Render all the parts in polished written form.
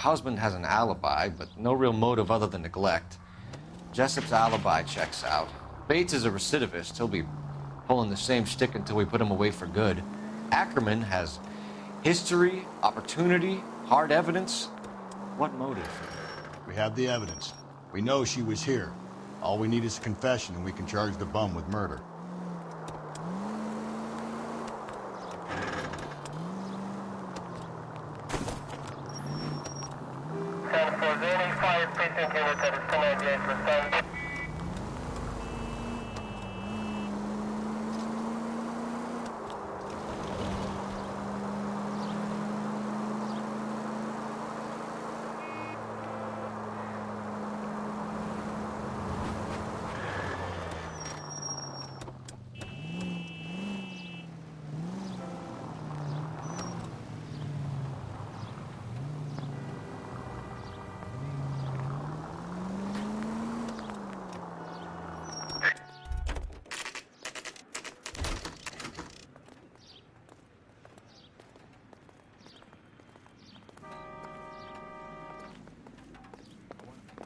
husband has an alibi, but no real motive other than neglect. Jessup's alibi checks out. Bates is a recidivist. He'll be pulling the same shtick until we put him away for good. Ackerman has history, opportunity, hard evidence. What motive? We have the evidence. We know she was here. All we need is a confession, and we can charge the bum with murder.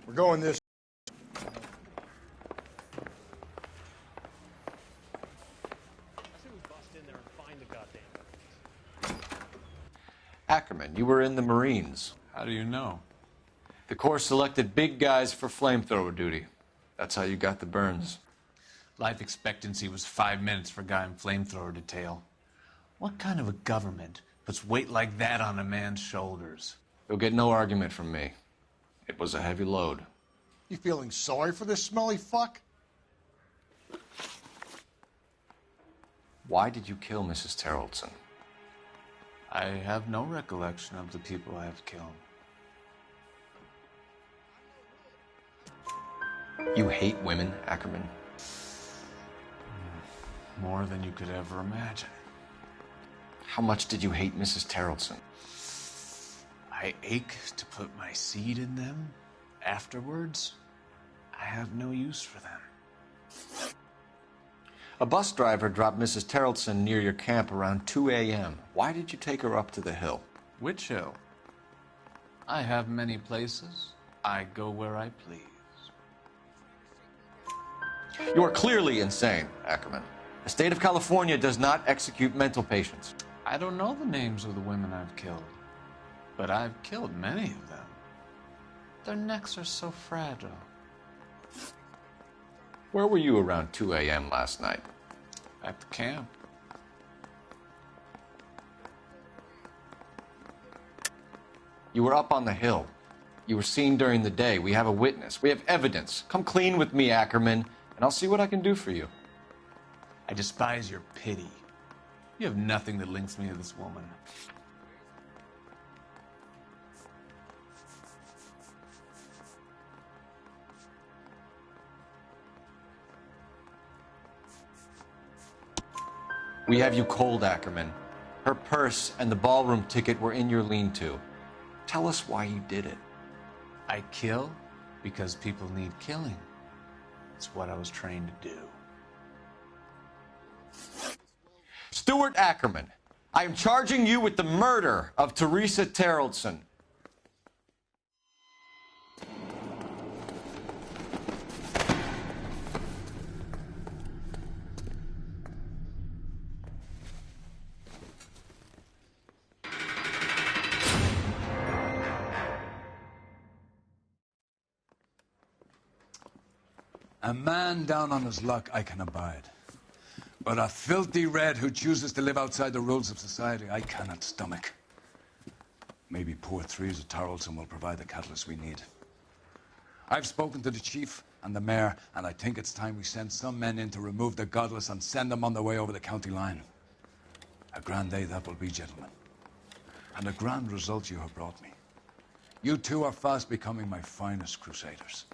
We're going this. Ackerman, you were in the Marines. How do you know? The Corps selected big guys for flamethrower duty. That's how you got the burns. Life expectancy was 5 minutes for a guy in flamethrower detail. What kind of a government puts weight like that on a man's shoulders? You'll get no argument from me. It was a heavy load. You feeling sorry for this smelly fuck? Why did you kill Mrs. Terrellson? I have no recollection of the people I have killed. You hate women, Ackerman? More than you could ever imagine. How much did you hate Mrs. Terrellson? I ache to put my seed in them. Afterwards, I have no use for them. A bus driver dropped Mrs. Terrellson near your camp around 2 a.m. Why did you take her up to the hill? Which hill? I have many places. I go where I please. You are clearly insane, Ackerman. The state of California does not execute mental patients. I don't know the names of the women I've killed, but I've killed many of them. Their necks are so fragile. Where were you around 2 a.m. last night? At the camp. You were up on the hill. You were seen during the day. We have a witness. We have evidence. Come clean with me, Ackerman, and I'll see what I can do for you. I despise your pity. You have nothing that links me to this woman. We have you cold, Ackerman. Her purse and the ballroom ticket were in your lean-to. Tell us why you did it. I kill because people need killing. It's what I was trained to do. Stuart Ackerman, I am charging you with the murder of Teresa Terrellson. A man down on his luck I can abide. But a filthy red who chooses to live outside the rules of society, I cannot stomach. Maybe poor Teresa Terrellson will provide the catalyst we need. I've spoken to the chief and the mayor, and I think it's time we send some men in to remove the godless and send them on their way over the county line. A grand day that will be, gentlemen. And a grand result you have brought me. You two are fast becoming my finest crusaders.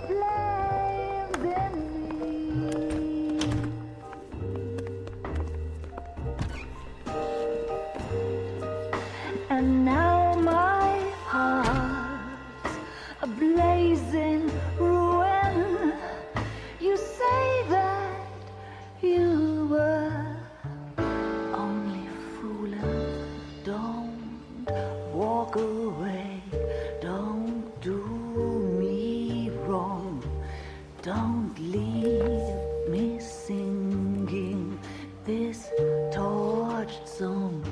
flames in me. And now my heart's a blazing ruin. You say that you were only fooling. Don't walk away. Don't do me wrong. Don't leave me singing this torched song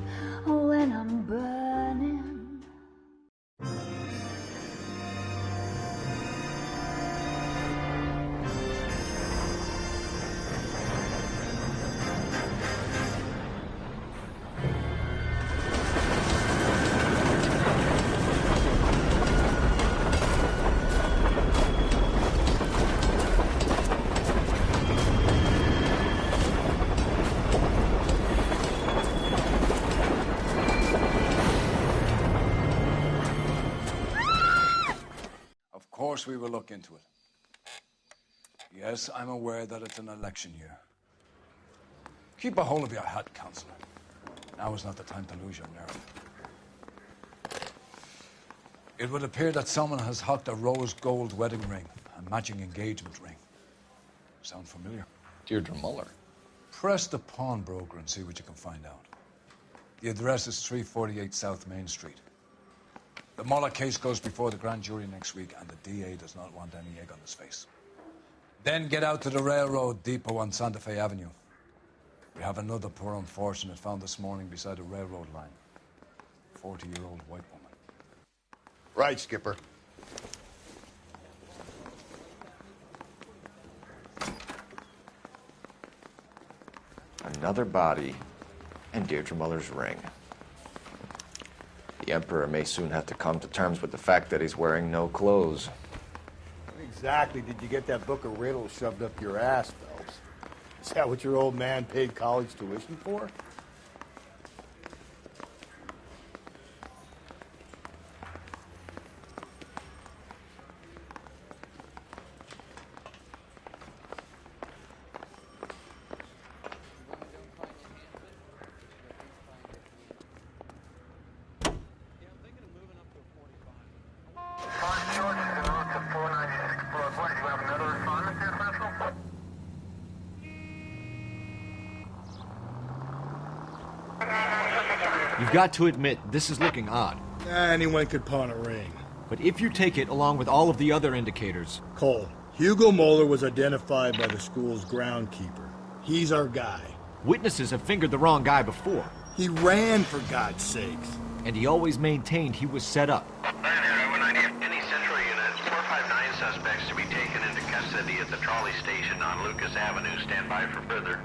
when I'm burning. Of course we will look into it. Yes, I'm aware that it's an election year. Keep a hold of your hat, Counselor. Now is not the time to lose your nerve. It would appear that someone has hocked a rose gold wedding ring, a matching engagement ring. Sound familiar? Deirdre Muller. Press the pawnbroker and see what you can find out. The address is 348 South Main Street. The Muller case goes before the grand jury next week, and the DA does not want any egg on his face. Then get out to the railroad depot on Santa Fe Avenue. We have another poor unfortunate found this morning beside a railroad line. 40-year-old white woman. Right, Skipper. Another body and Deirdre Muller's ring. The Emperor may soon have to come to terms with the fact that he's wearing no clothes. When exactly did you get that book of riddles shoved up your ass, Phelps? Is that what your old man paid college tuition for? You've got to admit, this is looking odd. Anyone could pawn a ring. But if you take it along with all of the other indicators... Cole, Hugo Moeller was identified by the school's groundkeeper. He's our guy. Witnesses have fingered the wrong guy before. He ran, for God's sakes. And he always maintained he was set up. Any central unit, 459 suspects to be taken into custody at the trolley station on Lucas Avenue. Stand by for further.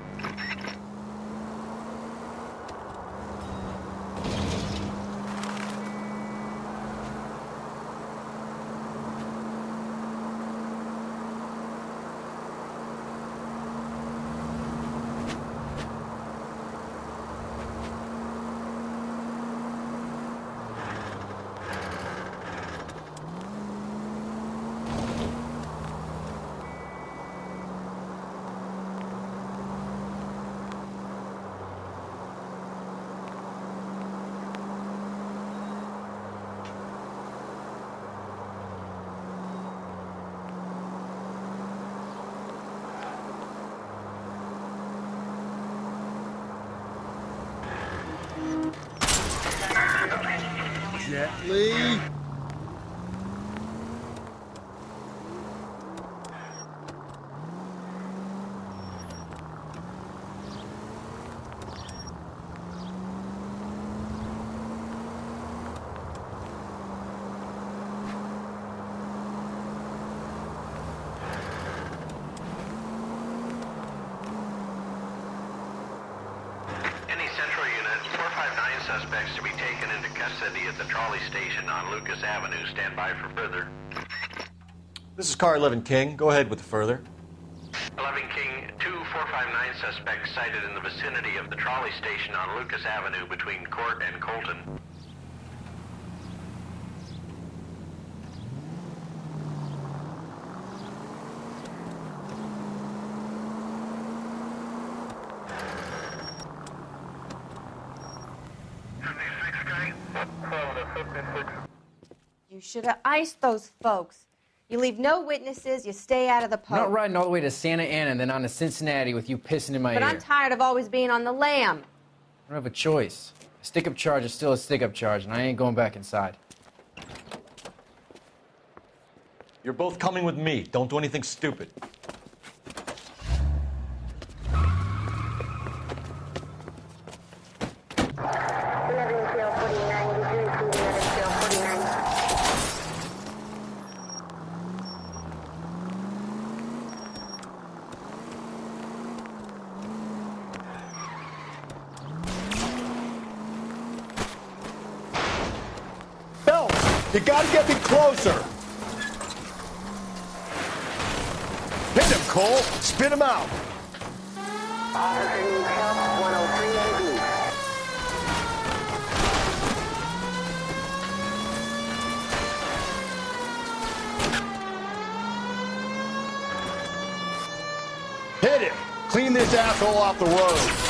Gently. Suspects to be taken into custody at the trolley station on Lucas Avenue. Stand by for further. This is Car 11 King. Go ahead with the further. 11 King, 2459 suspects sighted in the vicinity of the trolley station on Lucas Avenue between Court and Colton. You should have iced those folks. You leave no witnesses, you stay out of the I'm not poke. riding all the way to Santa Ana and then on to Cincinnati with you pissing in my But ear. I'm tired of always being on the lam. I don't have a choice. A stick-up charge is still a stick-up charge, and I ain't going back inside. You're both coming with me. Don't do anything stupid. You gotta get me closer. Hit him, Cole. Spit him out. Officer needs help, 103 AD. Hit him. Clean this asshole off the road.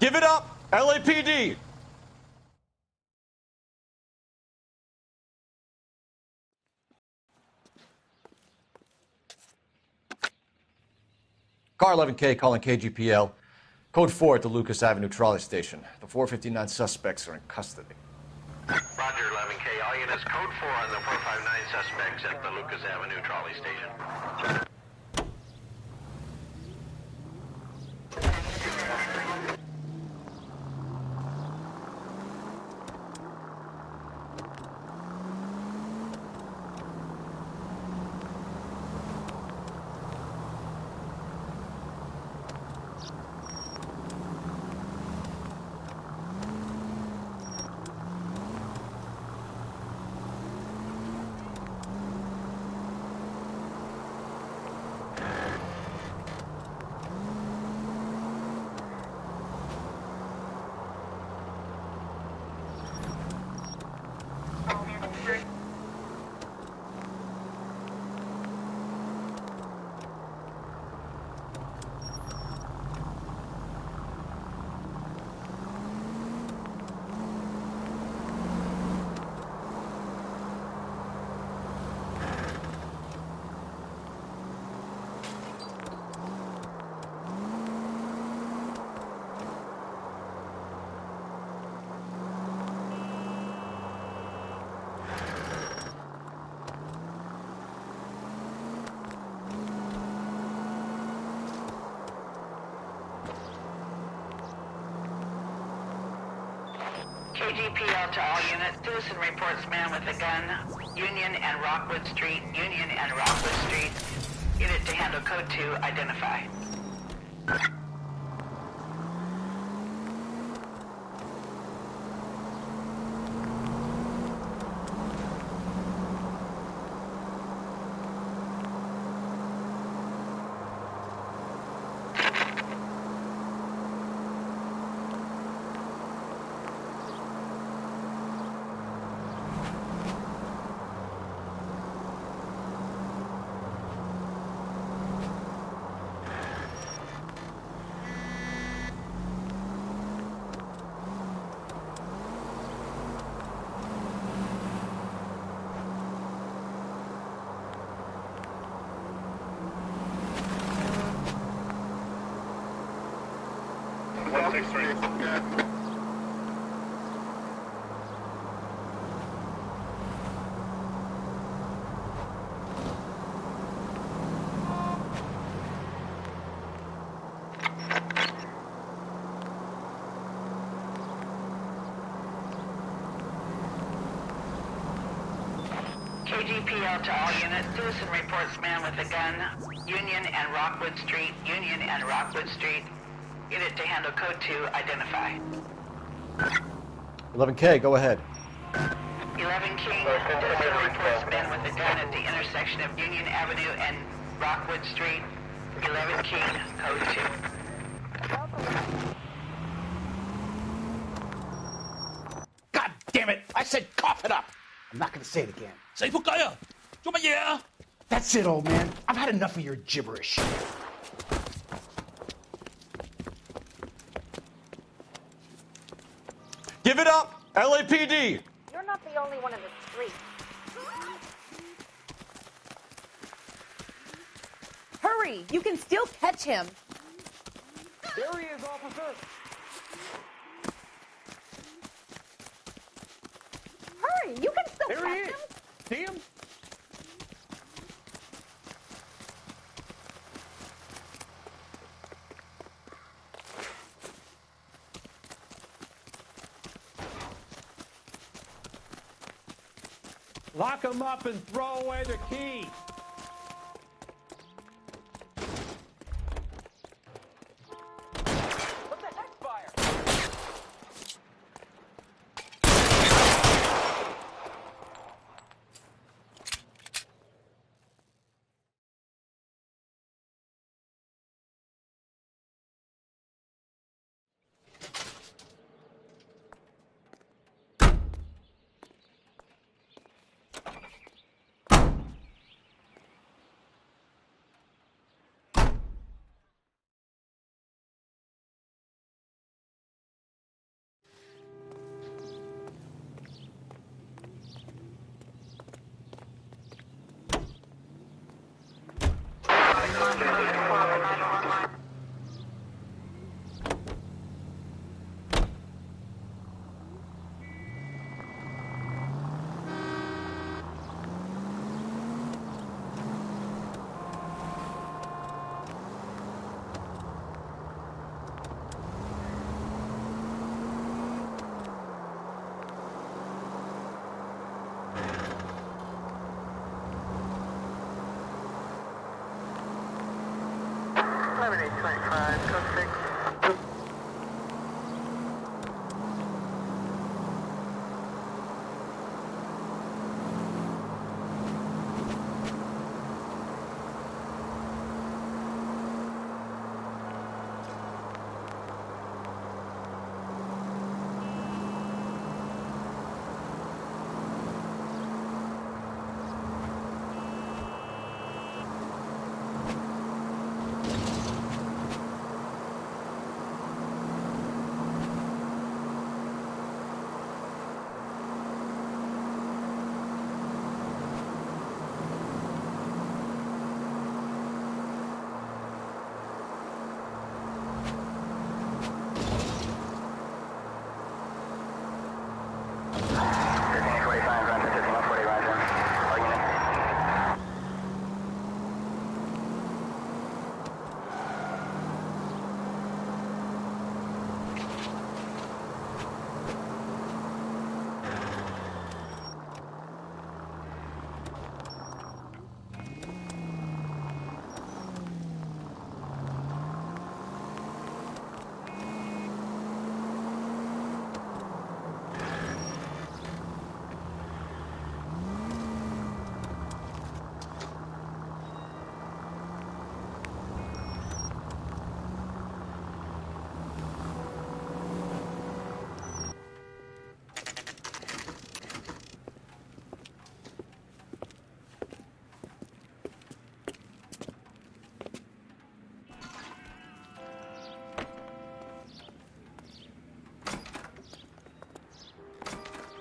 Give it up, LAPD! Car 11K calling KGPL. Code 4 at the Lucas Avenue trolley station. The 459 suspects are in custody. Roger, 11K. All units, code 4 on the 459 suspects at the Lucas Avenue trolley station. KGPL to all units. Citizen reports man with a gun. Union and Rockwood Street. Union and Rockwood Street. Unit to handle code 2. Identify. CGPL to all units. Citizen reports man with a gun. Union and Rockwood Street. Union and Rockwood Street. Unit to handle code 2. Identify. 11K, go ahead. 11 King. Citizen reports man with a gun at the intersection of Union Avenue and Rockwood Street. 11 King. Code 2. God damn it! I said cough it up! I'm not gonna say it again. That's it, old man. I've had enough of your gibberish. Give it up, LAPD! You're not the only one in the street. Hurry! You can still catch him. There he is, officer. Hurry! You can still There he catch is. him. See him? Lock him up and throw away the key. What the heck, fire?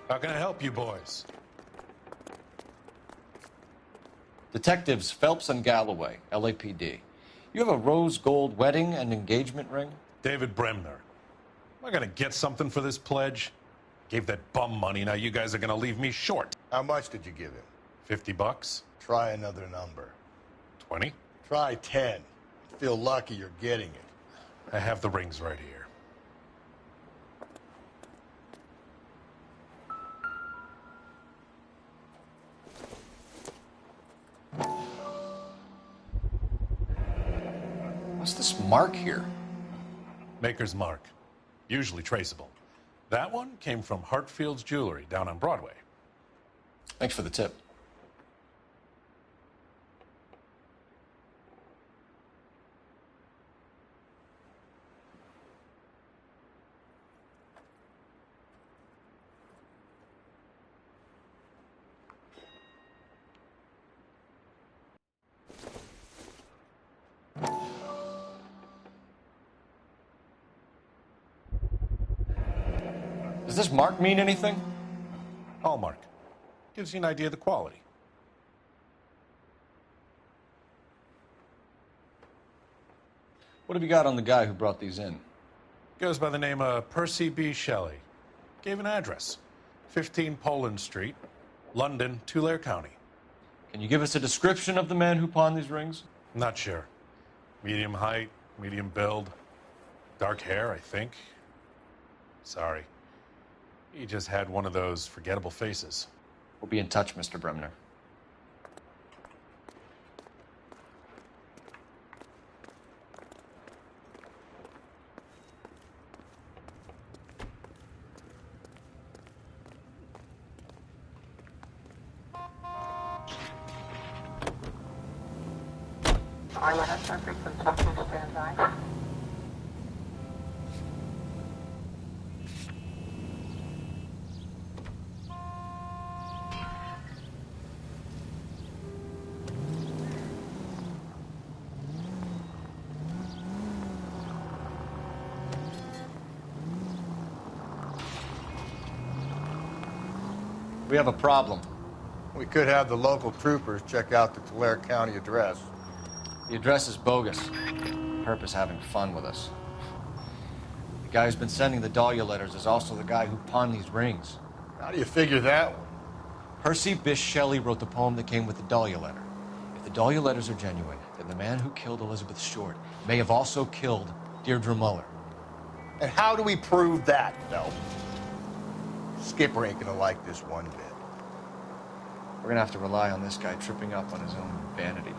How can I help you boys? Detectives Phelps and Galloway, LAPD. You have a rose gold wedding and engagement ring? David Bremner. Am I gonna get something for this pledge? Gave that bum money, now you guys are gonna leave me short. How much did you give him? $50? Try another number. 20? Try 10. Feel lucky you're getting it. I have the rings right here. What's this mark here? Maker's mark. Usually traceable. That one came from Hartfield's Jewelry down on Broadway. Thanks for the tip. Does this mark mean anything? Hallmark. Gives you an idea of the quality. What have you got on the guy who brought these in? Goes by the name of Percy B. Shelley. Gave an address. 15 Poland Street, London, Tulare County. Can you give us a description of the man who pawned these rings? Not sure. Medium height, medium build. Dark hair, I think. Sorry. He just had one of those forgettable faces. We'll be in touch, Mr. Bremner. We have a problem. We could have the local troopers check out the Tulare County address. The address is bogus. Herb is having fun with us. The guy who's been sending the Dahlia letters is also the guy who pawned these rings. How do you figure that one? Percy Bysshe Shelley wrote the poem that came with the Dahlia letter. If the Dahlia letters are genuine, then the man who killed Elizabeth Short may have also killed Deirdre Muller. And how do we prove that, Phelps? Skipper ain't gonna like this one bit. We're gonna have to rely on this guy tripping up on his own vanity.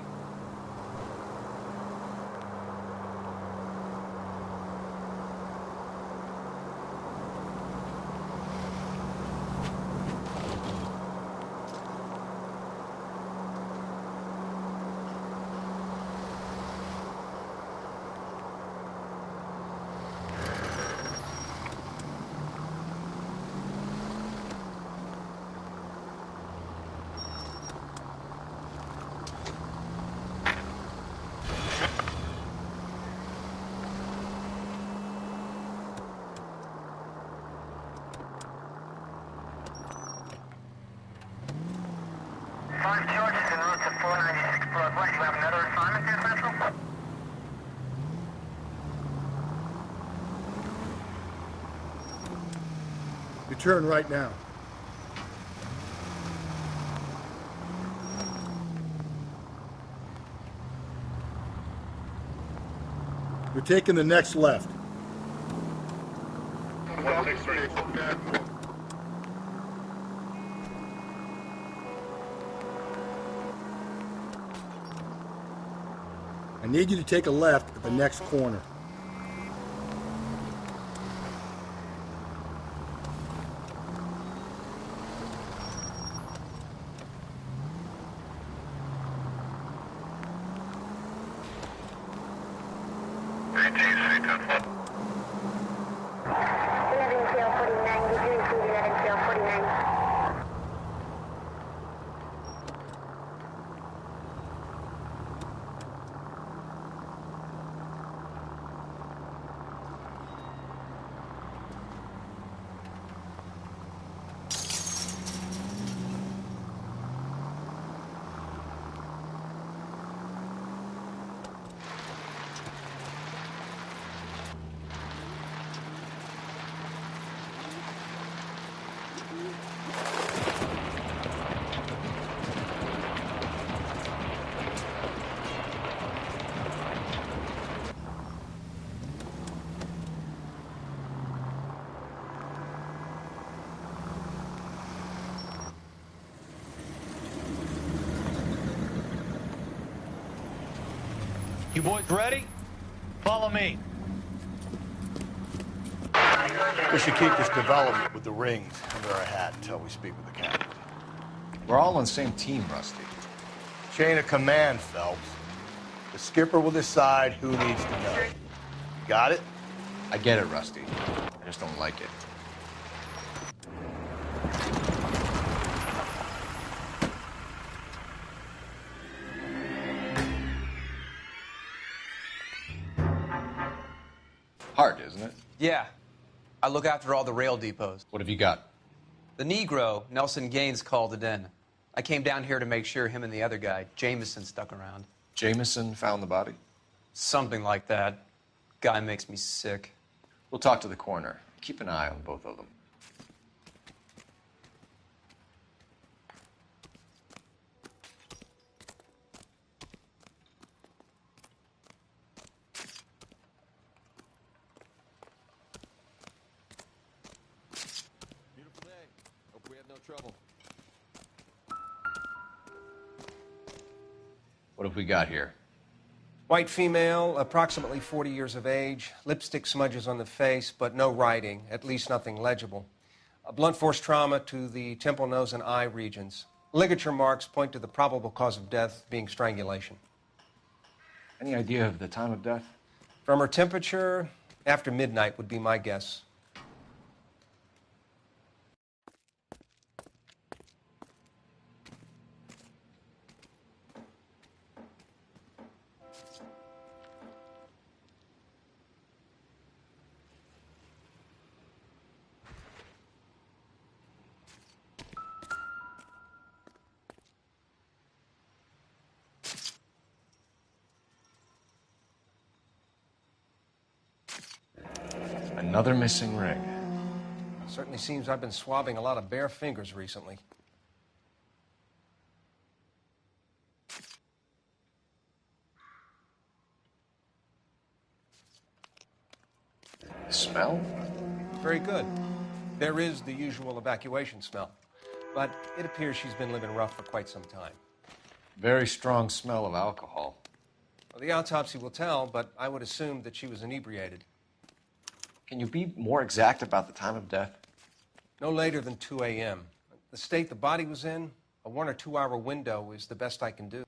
Turn right now. You're taking the next left. I need you to take a left at the next corner. You boys ready? Follow me. We should keep this development with the rings under our hat until we speak with the captain. We're all on the same team, Rusty. Chain of command, Phelps. The skipper will decide who needs to know. Got it? I get it, Rusty. I just don't like it. Hard, isn't it? Yeah. I look after all the rail depots. What have you got? The Negro, Nelson Gaines, called it in. I came down here to make sure him and the other guy, Jameson, stuck around. Jameson found the body? Something like that. Guy makes me sick. We'll talk to the coroner. Keep an eye on both of them. Beautiful day. Hope we have no trouble. What have we got here? White female, approximately 40 years of age, lipstick smudges on the face, but no writing, at least nothing legible. A blunt force trauma to the temple, nose, and eye regions. Ligature marks point to the probable cause of death being strangulation. Any idea of the time of death? From her temperature, after midnight would be my guess. Another missing ring. Certainly seems I've been swabbing a lot of bare fingers recently. The smell? Very good. There is the usual evacuation smell, but it appears she's been living rough for quite some time. Very strong smell of alcohol. Well, the autopsy will tell, but I would assume that she was inebriated. Can you be more exact about the time of death? No later than 2 a.m. The state the body was in, a 1 or 2 hour window is the best I can do.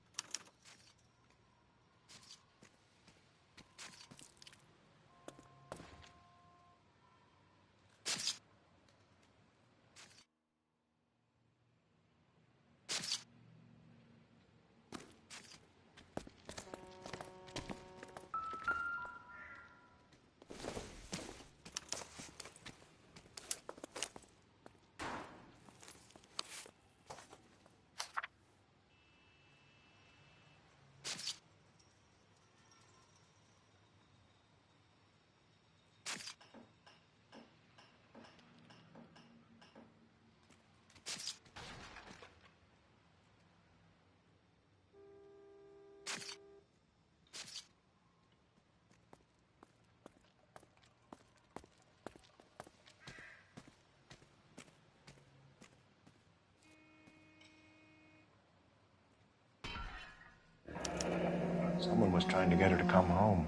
Someone was trying to get her to come home.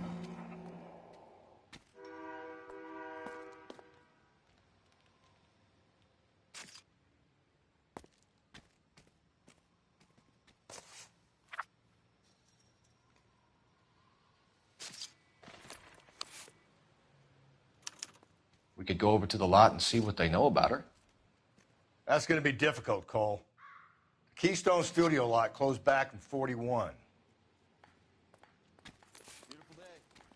We could go over to the lot and see what they know about her. That's going to be difficult, Cole. The Keystone Studio lot closed back in 41. Beautiful day.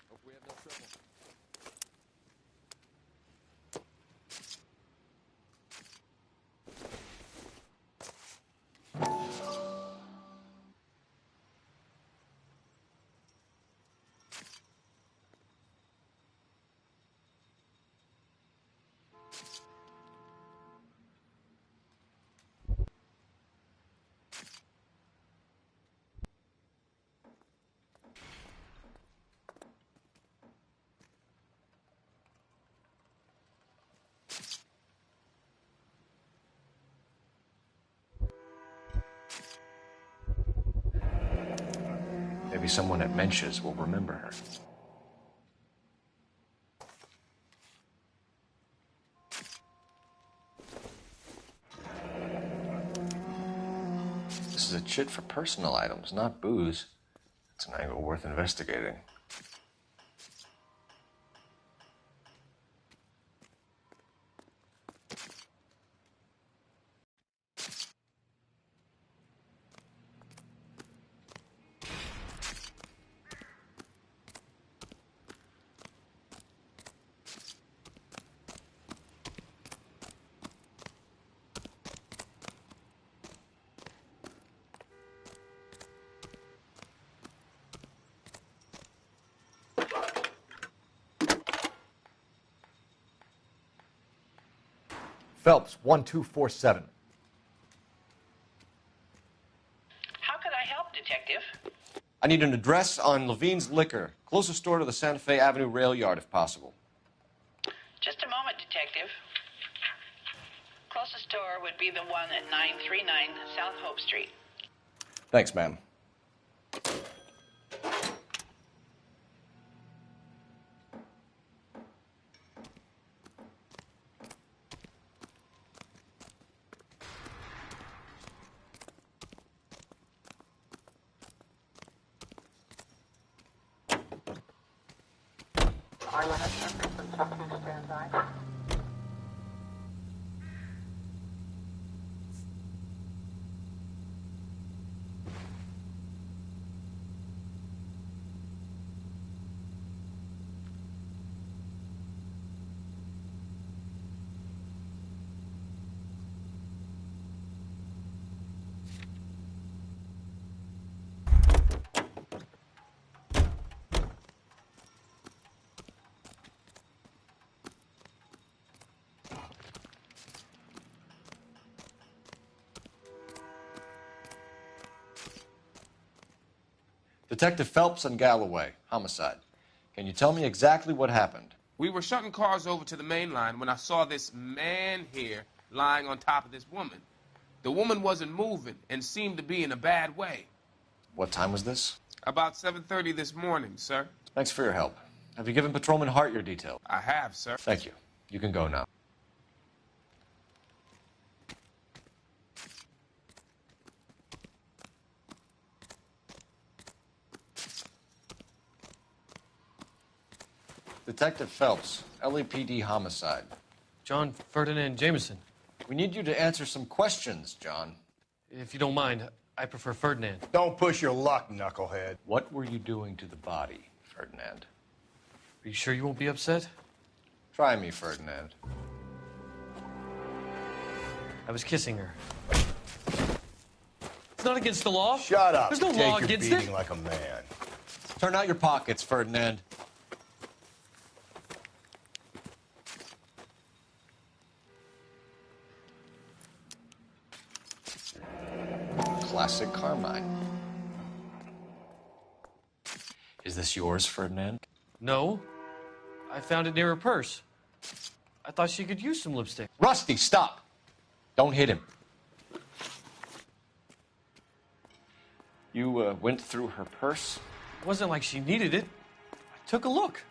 Hope we have no trouble. Maybe someone at Mensch's will remember her. This is a chit for personal items, not booze. It's an angle worth investigating. Phelps, 1247. How could I help, Detective? I need an address on Levine's Liquor. Closest store to the Santa Fe Avenue rail yard, if possible. Just a moment, Detective. Closest store would be the one at 939 South Hope Street. Thanks, ma'am. Detective Phelps and Galloway, homicide. Can you tell me exactly what happened? We were shutting cars over to the main line when I saw this man here lying on top of this woman. The woman wasn't moving and seemed to be in a bad way. What time was this? About 7:30 this morning, sir. Thanks for your help. Have you given Patrolman Hart your detail? I have, sir. Thank you. You can go now. Detective Phelps, LAPD homicide. John Ferdinand Jameson. We need you to answer some questions, John. If you don't mind, I prefer Ferdinand. Don't push your luck, knucklehead. What were you doing to the body, Ferdinand? Are you sure you won't be upset? Try me, Ferdinand. I was kissing her. It's not against the law. Shut up. There's no Take law your against beating it. like a man. Turn out your pockets, Ferdinand. Classic Carmine. Is this yours, Ferdinand? No. I found it near her purse. I thought she could use some lipstick. Rusty, stop! Don't hit him. You went through her purse? It wasn't like she needed it. I took a look.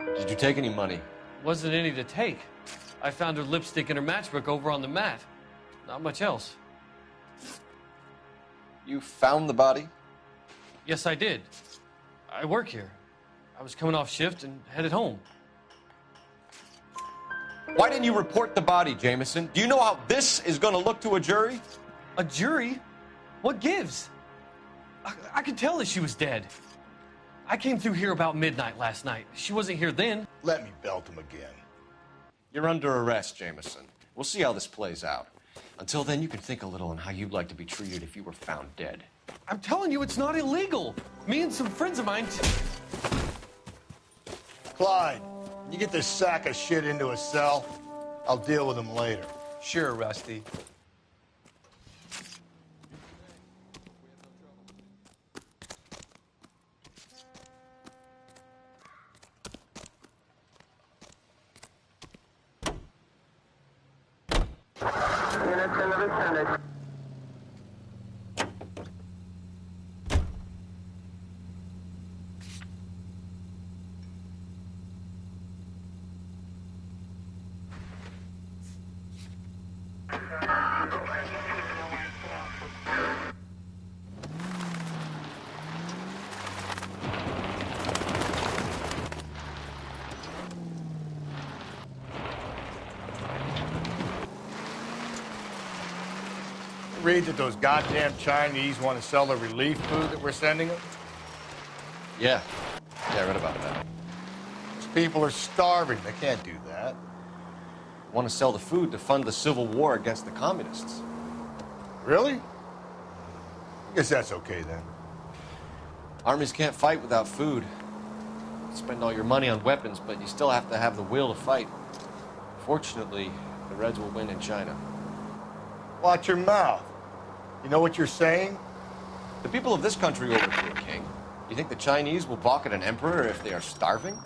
Did you take any money? Wasn't any to take. I found her lipstick in her matchbook over on the mat. Not much else. You found the body? Yes, I did. I work here. I was coming off shift and headed home. Why didn't you report the body, Jameson? Do you know how this is going to look to a jury? A jury? What gives? I could tell that she was dead. I came through here about midnight last night. She wasn't here then. Let me belt him again. You're under arrest, Jameson. We'll see how this plays out. Until then, you can think a little on how you'd like to be treated if you were found dead. I'm telling you, it's not illegal. Me and some friends of mine... Clyde, you get this sack of shit into a cell. I'll deal with him later. Sure, Rusty. Read that those goddamn Chinese want to sell the relief food that we're sending them? Yeah. Yeah, I read about that. These people are starving. They can't do that. Want to sell the food to fund the civil war against the communists. Really? I guess that's okay then. Armies can't fight without food. You spend all your money on weapons, but you still have to have the will to fight. Fortunately, the Reds will win in China. Watch your mouth. You know what you're saying? The people of this country overthrew a king. You think the Chinese will balk at an emperor if they are starving?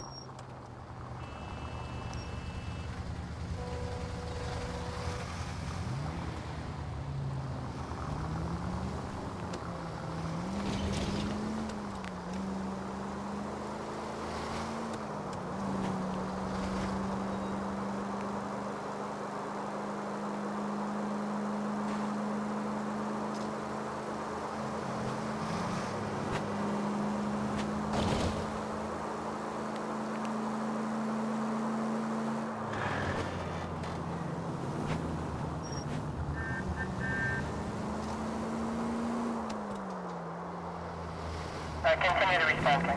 Continue to respond.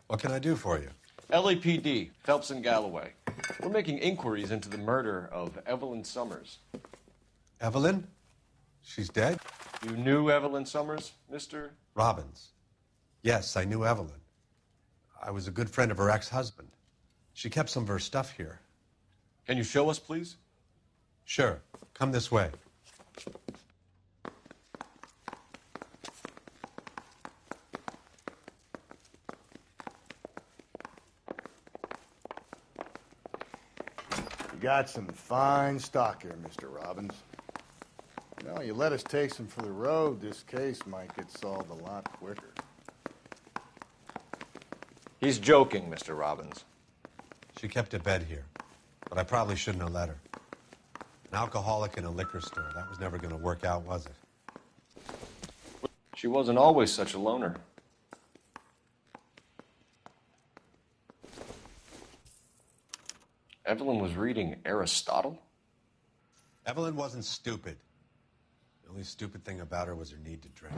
What can I do for you? LAPD, Phelps and Galloway. We're making inquiries into the murder of Evelyn Summers. Evelyn? She's dead? You knew Evelyn Summers, Mr. Robbins. Yes, I knew Evelyn. I was a good friend of her ex-husband. She kept some of her stuff here. Can you show us, please? Sure. Come this way. You got some fine stock here, Mr. Robbins. You know, you let us take some for the road, this case might get solved a lot quicker. He's joking, Mr. Robbins. She kept a bed here, but I probably shouldn't have let her. An alcoholic in a liquor store. That was never going to work out, was it? She wasn't always such a loner. Evelyn was reading Aristotle? Evelyn wasn't stupid. The only stupid thing about her was her need to drink.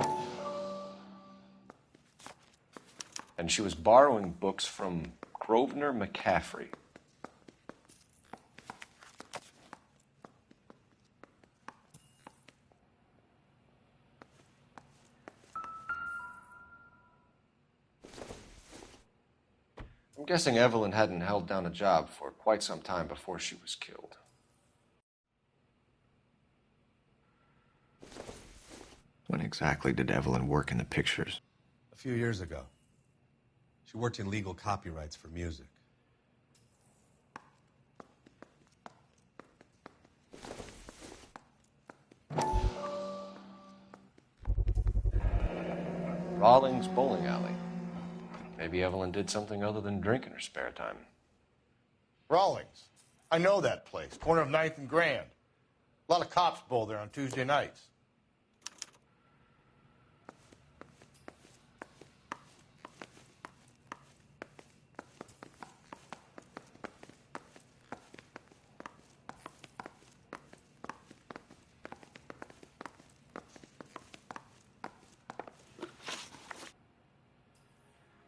And she was borrowing books from Grosvenor McCaffrey. I'm guessing Evelyn hadn't held down a job for quite some time before she was killed. When exactly did Evelyn work in the pictures? A few years ago. She worked in legal copyrights for music. Rawlings Bowling Alley. Maybe Evelyn did something other than drink in her spare time. Rawlings. I know that place. Corner of 9th and Grand. A lot of cops bowl there on Tuesday nights.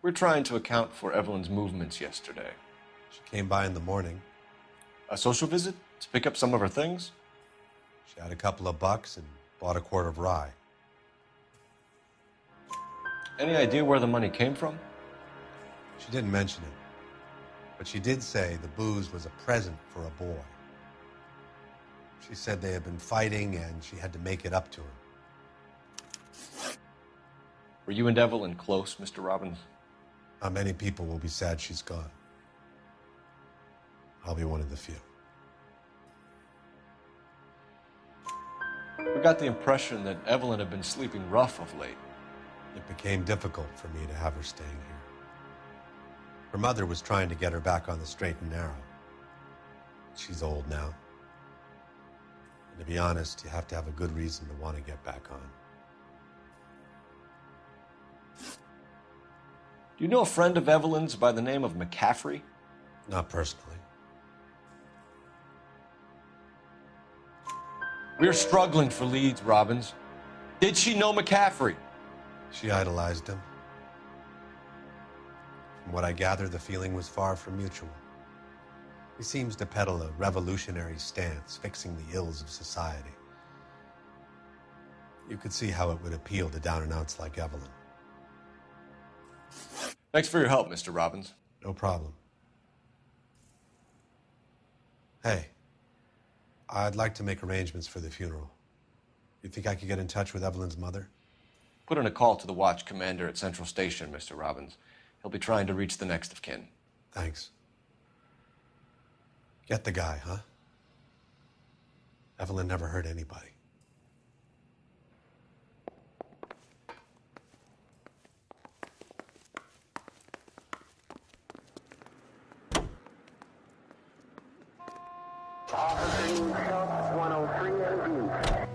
We're trying to account for Evelyn's movements yesterday. She came by in the morning. A social visit? To pick up some of her things? She had a couple of bucks and bought a quart of rye. Any idea where the money came from? She didn't mention it, but she did say the booze was a present for a boy. She said they had been fighting and she had to make it up to him. Were you and Evelyn close, Mr. Robbins? Not many people will be sad she's gone. I'll be one of the few. We got the impression that Evelyn had been sleeping rough of late. It became difficult for me to have her staying here. Her mother was trying to get her back on the straight and narrow. She's old now. And to be honest, you have to have a good reason to want to get back on. Do you know a friend of Evelyn's by the name of McCaffrey? Not personally. We're struggling for leads, Robbins. Did she know McCaffrey? She idolized him. From what I gather, the feeling was far from mutual. He seems to peddle a revolutionary stance, fixing the ills of society. You could see how it would appeal to down-and-outs like Evelyn. Thanks for your help, Mr. Robbins. No problem. Hey, I'd like to make arrangements for the funeral. You think I could get in touch with Evelyn's mother? Put in a call to the watch commander at Central Station, Mr. Robbins. He'll be trying to reach the next of kin. Thanks. Get the guy, huh? Evelyn never hurt anybody. Officer 103 indeed.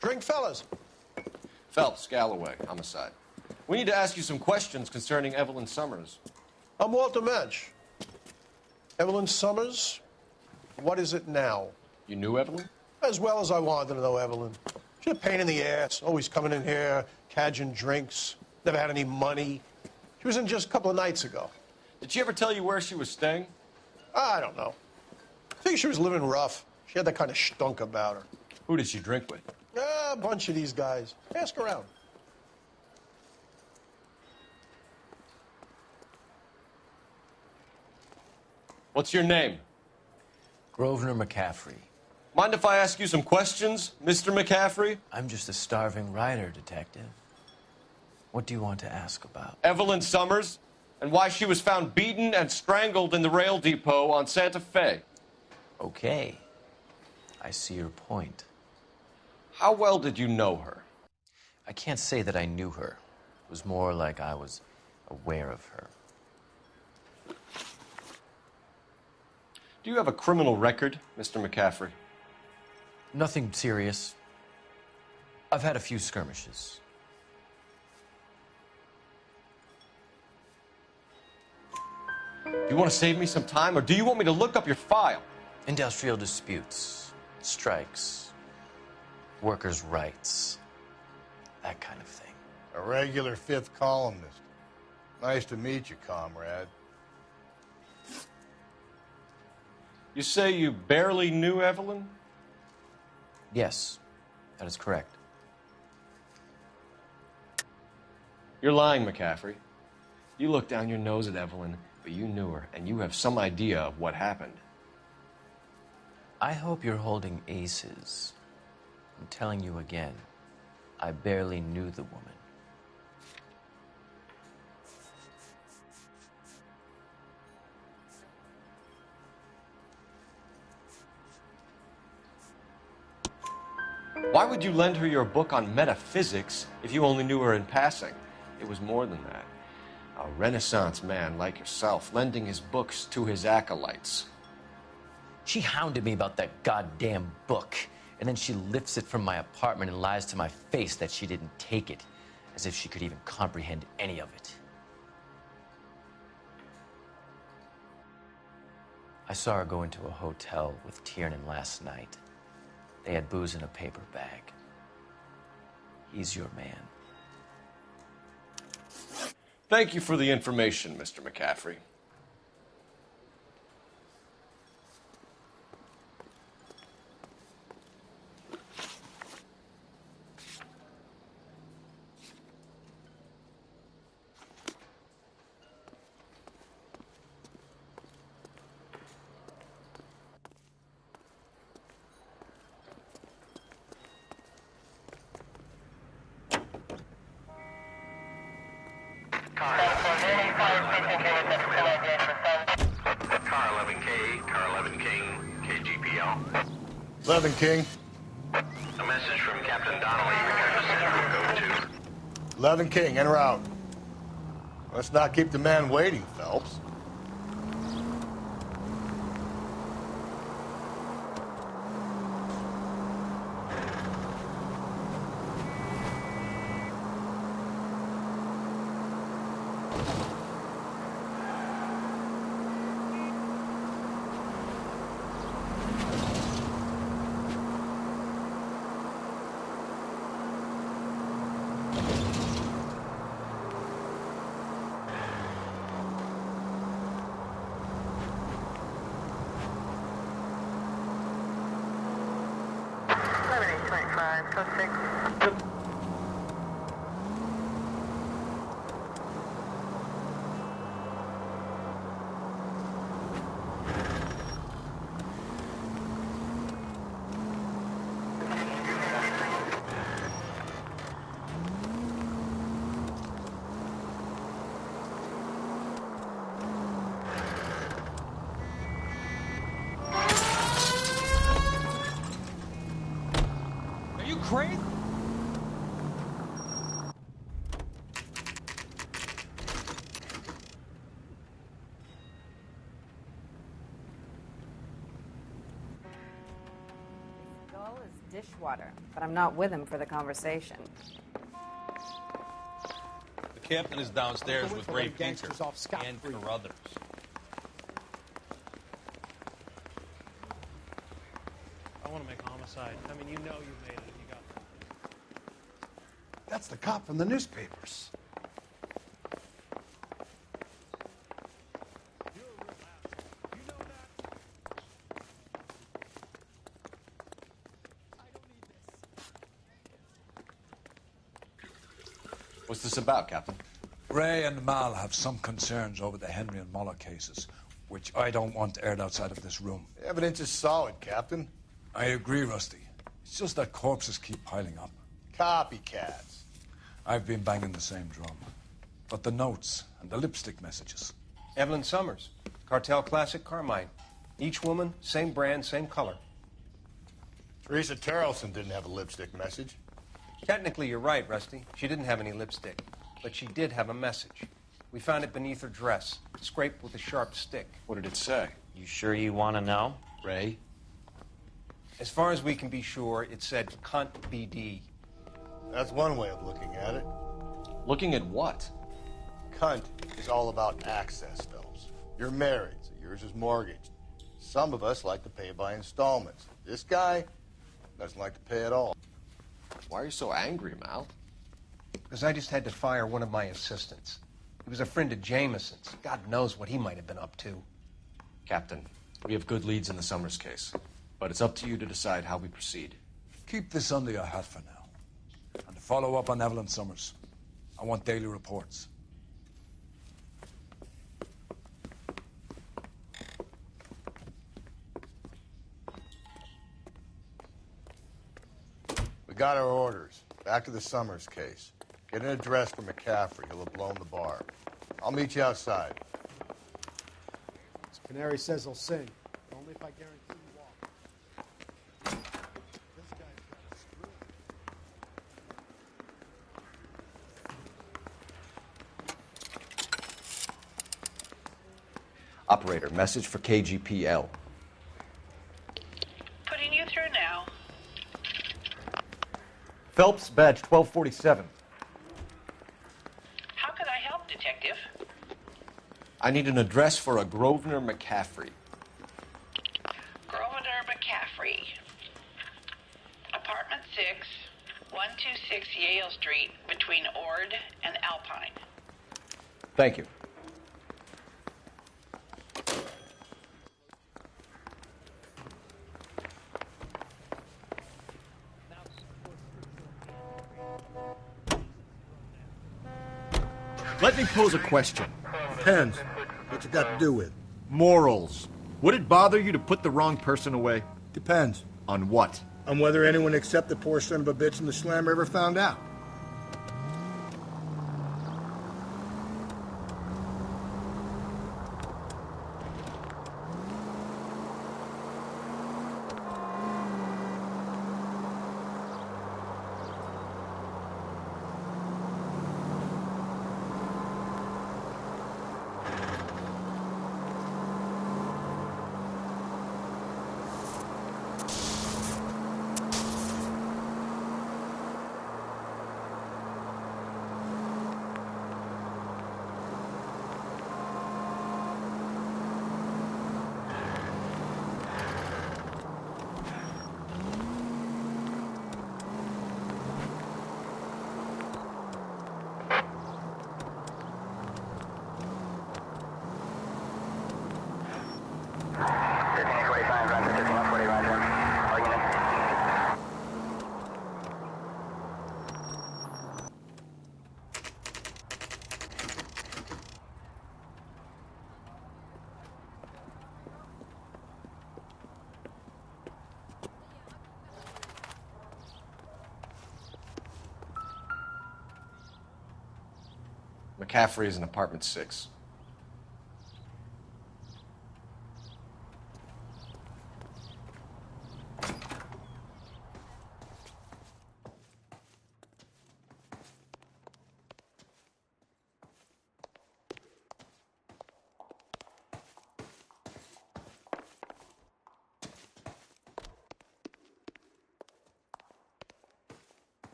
Drink, fellas. Phelps, Galloway, homicide. We need to ask you some questions concerning Evelyn Summers. I'm Walter Mensch. Evelyn Summers, what is it now? You knew Evelyn? As well as I wanted to know Evelyn. She's a pain in the ass, always coming in here, cadging drinks, never had any money. She was in just a couple of nights ago. Did she ever tell you where she was staying? I don't know. I think she was living rough. She had that kind of stunk about her. Who did she drink with? A bunch of these guys. Ask around. What's your name? Grosvenor McCaffrey. Mind if I ask you some questions, Mr. McCaffrey? I'm just a starving writer, Detective. What do you want to ask about? Evelyn Summers, and why she was found beaten and strangled in the rail depot on Santa Fe. Okay. I see your point. How well did you know her? I can't say that I knew her. It was more like I was aware of her. Do you have a criminal record, Mr. McCaffrey? Nothing serious. I've had a few skirmishes. Do You want to save me some time, or do you want me to look up your file? Industrial disputes, strikes, workers' rights, that kind of thing. A regular fifth columnist. Nice to meet you, comrade. You say you barely knew Evelyn? Yes, that is correct. You're lying, McCaffrey. You looked down your nose at Evelyn, but you knew her, and you have some idea of what happened. I hope you're holding aces. I'm telling you again, I barely knew the woman. Why would you lend her your book on metaphysics if you only knew her in passing? It was more than that. A Renaissance man like yourself, lending his books to his acolytes. She hounded me about that goddamn book, and then she lifts it from my apartment and lies to my face that she didn't take it, as if she could even comprehend any of it. I saw her go into a hotel with Tiernan last night. They had booze in a paper bag. He's your man. Thank you for the information, Mr. McCaffrey. Car 11K, KGPL. 11 King. A message from Captain Donnelly regarding Central Code 2. 11 King, en route. Let's not keep the man waiting, Phelps. Are you crazy? Skull is dishwater, but I'm not with him for the conversation. The captain is downstairs with Ray Pinker and Carruthers. I want to make homicide. I mean, you know you made it. You got that. That's the cop from the newspapers. What's this about, Captain? Ray and Mal have some concerns over the Henry and Muller cases, which I don't want aired outside of this room. The evidence is solid, Captain. I agree, Rusty. It's just that corpses keep piling up. Copycats. I've been banging the same drum. But the notes and the lipstick messages. Evelyn Summers, Cartel Classic Carmine. Each woman, same brand, same color. Teresa Terrelson didn't have a lipstick message. Technically, you're right, Rusty. She didn't have any lipstick. But she did have a message. We found it beneath her dress, scraped with a sharp stick. What did it say? You sure you want to know? Ray? As far as we can be sure, it said cunt BD. That's one way of looking at it. Looking at what? Cunt is all about access, Phelps. You're married, so yours is mortgaged. Some of us like to pay by installments. This guy doesn't like to pay at all. Why are you so angry, Mal? Because I just had to fire one of my assistants. He was a friend of Jameson's. God knows what he might have been up to. Captain, we have good leads in the Summers case, but it's up to you to decide how we proceed. Keep this under your hat for now. And to follow up on Evelyn Summers, I want daily reports. We got our orders. Back to the Summers case. Get an address for McCaffrey. He'll have blown the bar. I'll meet you outside. Canary says he'll sing. Only if I guarantee you walk. This guy's got a screw. Operator, message for KGPL. Putting you through now. Phelps, badge 1247. How could I help, Detective? I need an address for a Grosvenor McCaffrey. Grosvenor McCaffrey. Apartment 6, 126 Yale Street, between Ord and Alpine. Thank you. Let me pose a question. Depends. What's it got to do with? Morals. Would it bother you to put the wrong person away? Depends. On what? On whether anyone except the poor son of a bitch in the slammer ever found out. McCaffrey is in apartment 6.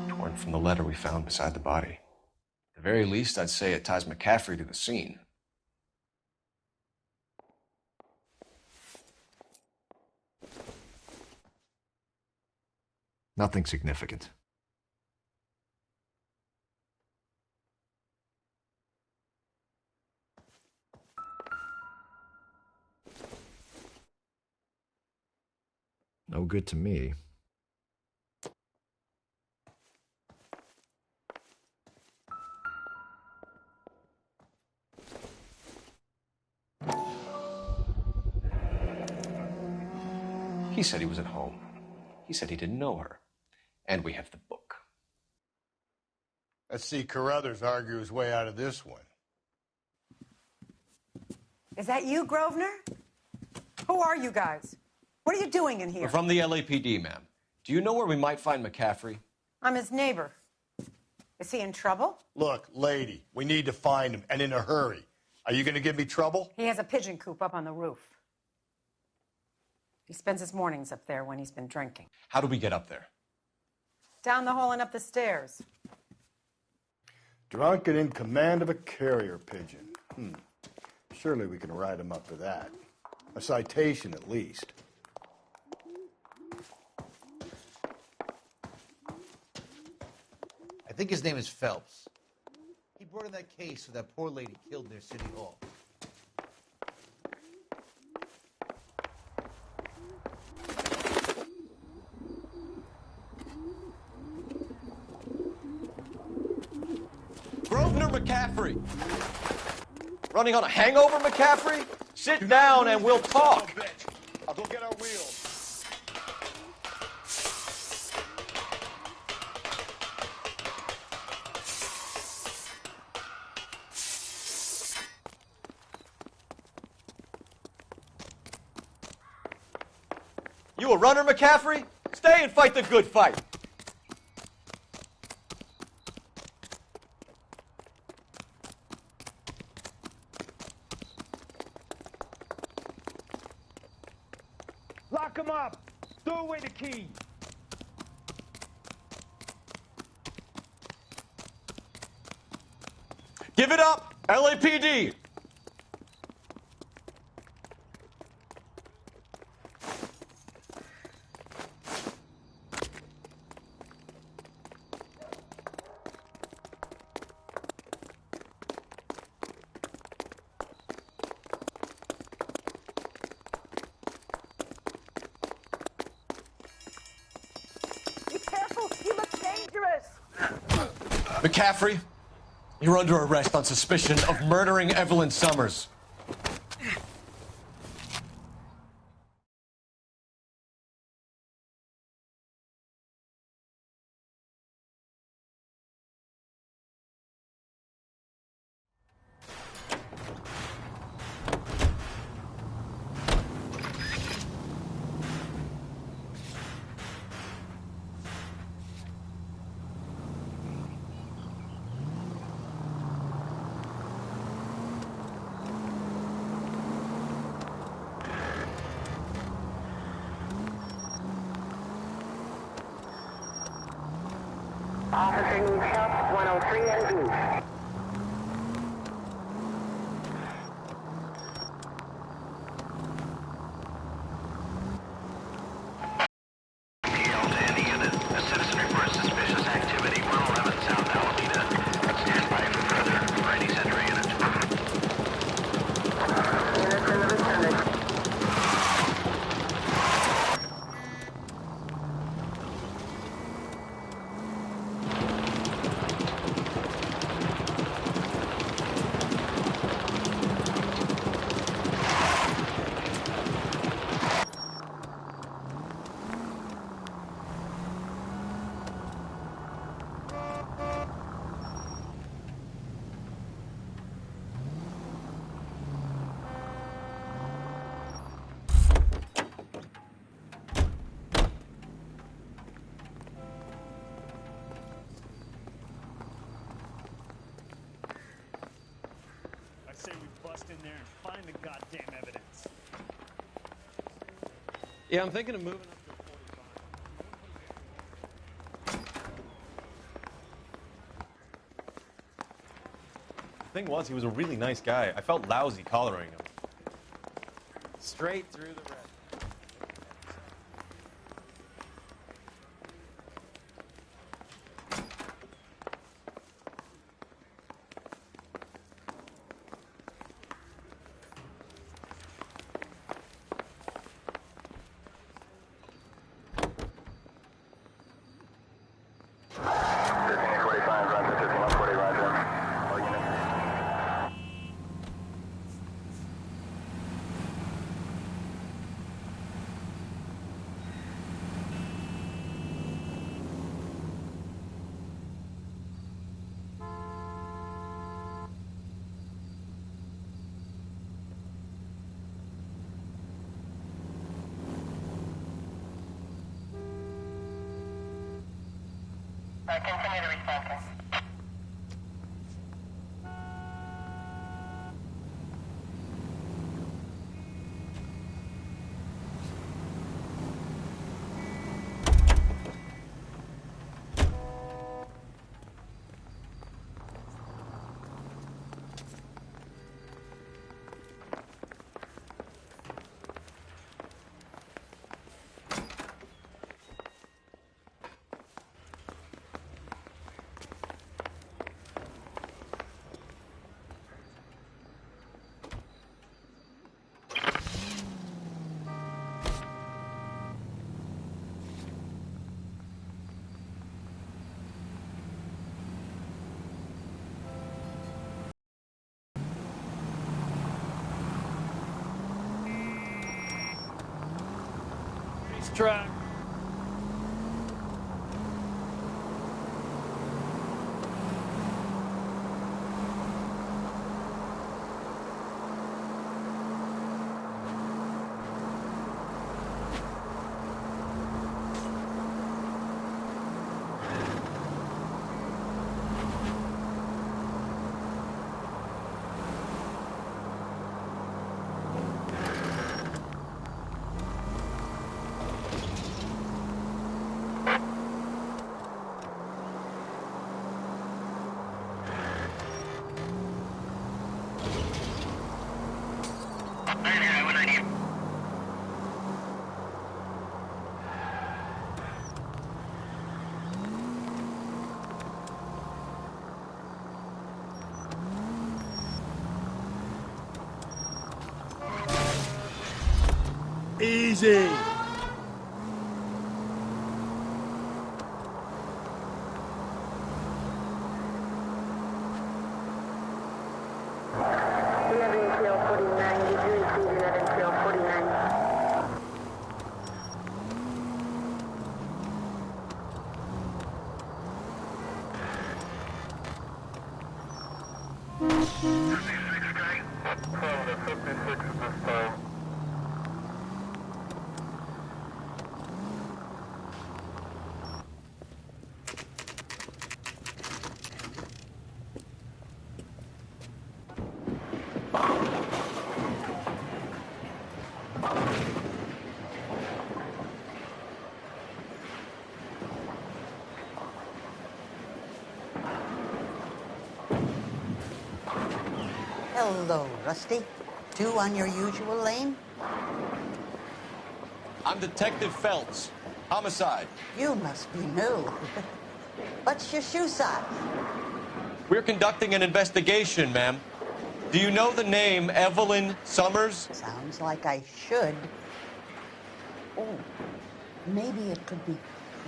Torn from the letter we found beside the body. At the very least, I'd say it ties McCaffrey to the scene. Nothing significant. No good to me. He said he was at home. He said he didn't know her. And we have the book. Let's see Carruthers argue his way out of this one. Is that you, Grosvenor? Who are you guys? What are you doing in here? We're from the LAPD, ma'am. Do you know where we might find McCaffrey? I'm his neighbor. Is he in trouble? Look, lady, we need to find him, and in a hurry. Are you going to give me trouble? He has a pigeon coop up on the roof. He spends his mornings up there when he's been drinking. How do we get up there? Down the hall and up the stairs. Drunk and in command of a carrier pigeon. Surely we can write him up for that. A citation, at least. I think his name is Phelps. He brought in that case of that poor lady killed near City Hall. Grosvenor McCaffrey. Running on a hangover, McCaffrey? Sit down and we'll talk. I'll go get our wheels. You a runner, McCaffrey? Stay and fight the good fight. Lock him up! Throw away the key! Give it up, LAPD! McCaffrey, you're under arrest on suspicion of murdering Evelyn Summers. Officer needs help, 103 and East. Say we bust in there and find the goddamn evidence. Yeah, I'm thinking of moving up to 45. The thing was, he was a really nice guy. I felt lousy collaring him. Straight through the red. Continue to recycle. Track. Easy. Hello, Rusty. Two on your usual lane? I'm Detective Phelps. Homicide. You must be new. What's your shoe size? We're conducting an investigation, ma'am. Do you know the name Evelyn Summers? Sounds like I should. Oh, maybe it could be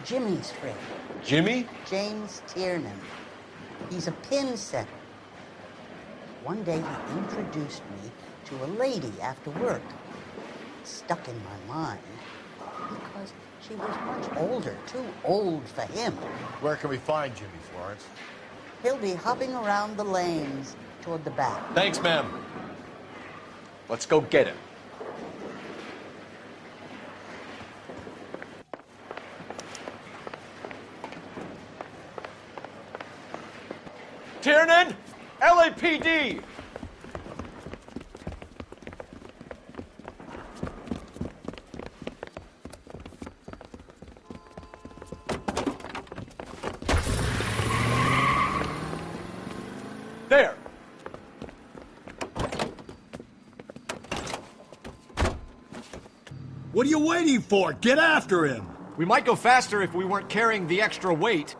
Jimmy's friend. Jimmy? James Tiernan. He's a pin setter. One day he introduced me to a lady after work. It stuck in my mind because she was much older, too old for him. Where can we find Jimmy, Florence? He'll be hopping around the lanes toward the back. Thanks, ma'am. Let's go get him. Tiernan! LAPD! There! What are you waiting for? Get after him! We might go faster if we weren't carrying the extra weight.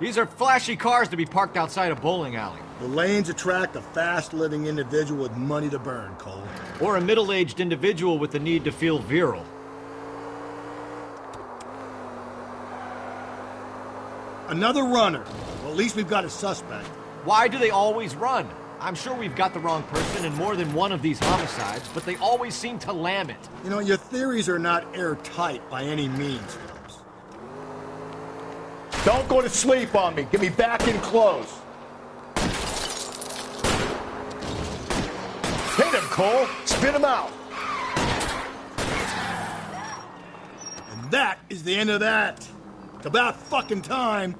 These are flashy cars to be parked outside a bowling alley. The lanes attract a fast-living individual with money to burn, Cole. Or a middle-aged individual with the need to feel virile. Another runner. Well, at least we've got a suspect. Why do they always run? I'm sure we've got the wrong person in more than one of these homicides, but they always seem to lam it. You know, your theories are not airtight by any means, Phillips. Don't go to sleep on me. Get me back in close. Hit him, Cole. Spit him out. And that is the end of that. It's about fucking time.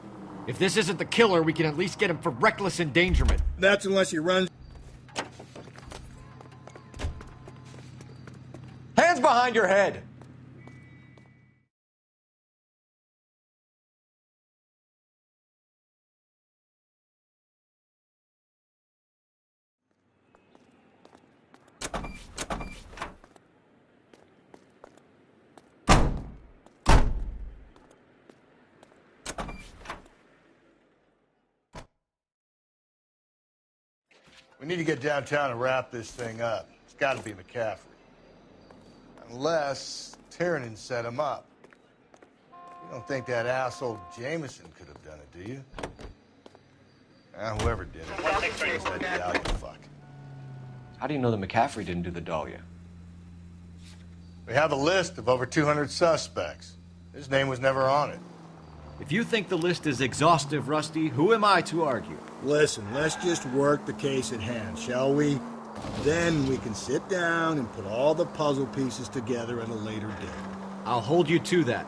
If this isn't the killer, we can at least get him for reckless endangerment. That's unless he runs. Hands behind your head! We need to get downtown and wrap this thing up. It's got to be McCaffrey. Unless Tiernan set him up. You don't think that asshole Jameson could have done it, do you? Whoever did it. Was that Dahlia fuck. How do you know that McCaffrey didn't do the Dahlia? We have a list of over 200 suspects. His name was never on it. If you think the list is exhaustive, Rusty, who am I to argue? Listen, let's just work the case at hand, shall we? Then we can sit down and put all the puzzle pieces together at a later date. I'll hold you to that.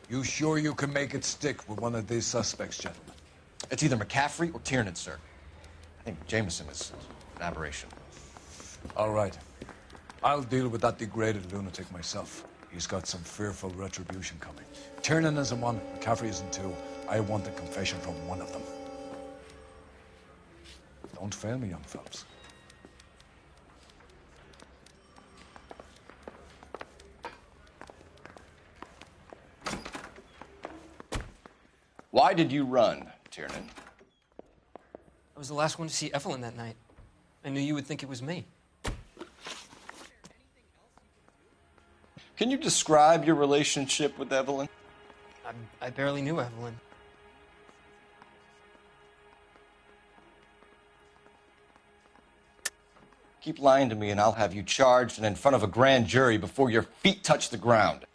You sure you can make it stick with one of these suspects, gentlemen? It's either McCaffrey or Tiernan, sir. I think Jameson is an aberration. All right. I'll deal with that degraded lunatic myself. He's got some fearful retribution coming. Tiernan isn't one, McCaffrey isn't two. I want a confession from one of them. Don't fail me, young fellas. Why did you run, Tiernan? I was the last one to see Evelyn that night. I knew you would think it was me. Can you describe your relationship with Evelyn? I barely knew Evelyn. Keep lying to me and I'll have you charged and in front of a grand jury before your feet touch the ground.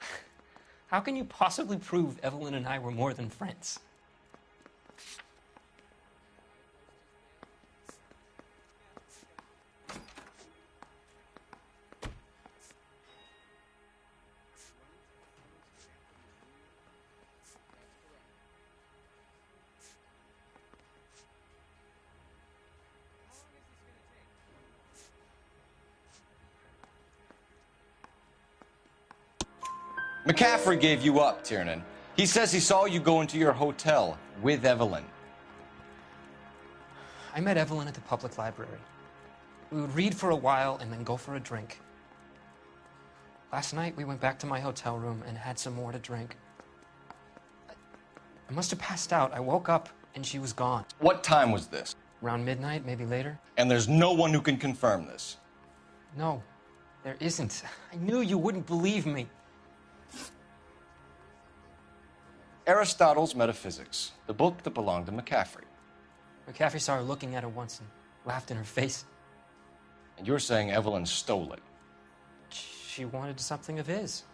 How can you possibly prove Evelyn and I were more than friends? McCaffrey gave you up, Tiernan. He says he saw you go into your hotel with Evelyn. I met Evelyn at the public library. We would read for a while and then go for a drink. Last night, we went back to my hotel room and had some more to drink. I must have passed out. I woke up and she was gone. What time was this? Around midnight, maybe later. And there's no one who can confirm this? No, there isn't. I knew you wouldn't believe me. Aristotle's Metaphysics, the book that belonged to McCaffrey. McCaffrey saw her looking at her once and laughed in her face. And you're saying Evelyn stole it? She wanted something of his.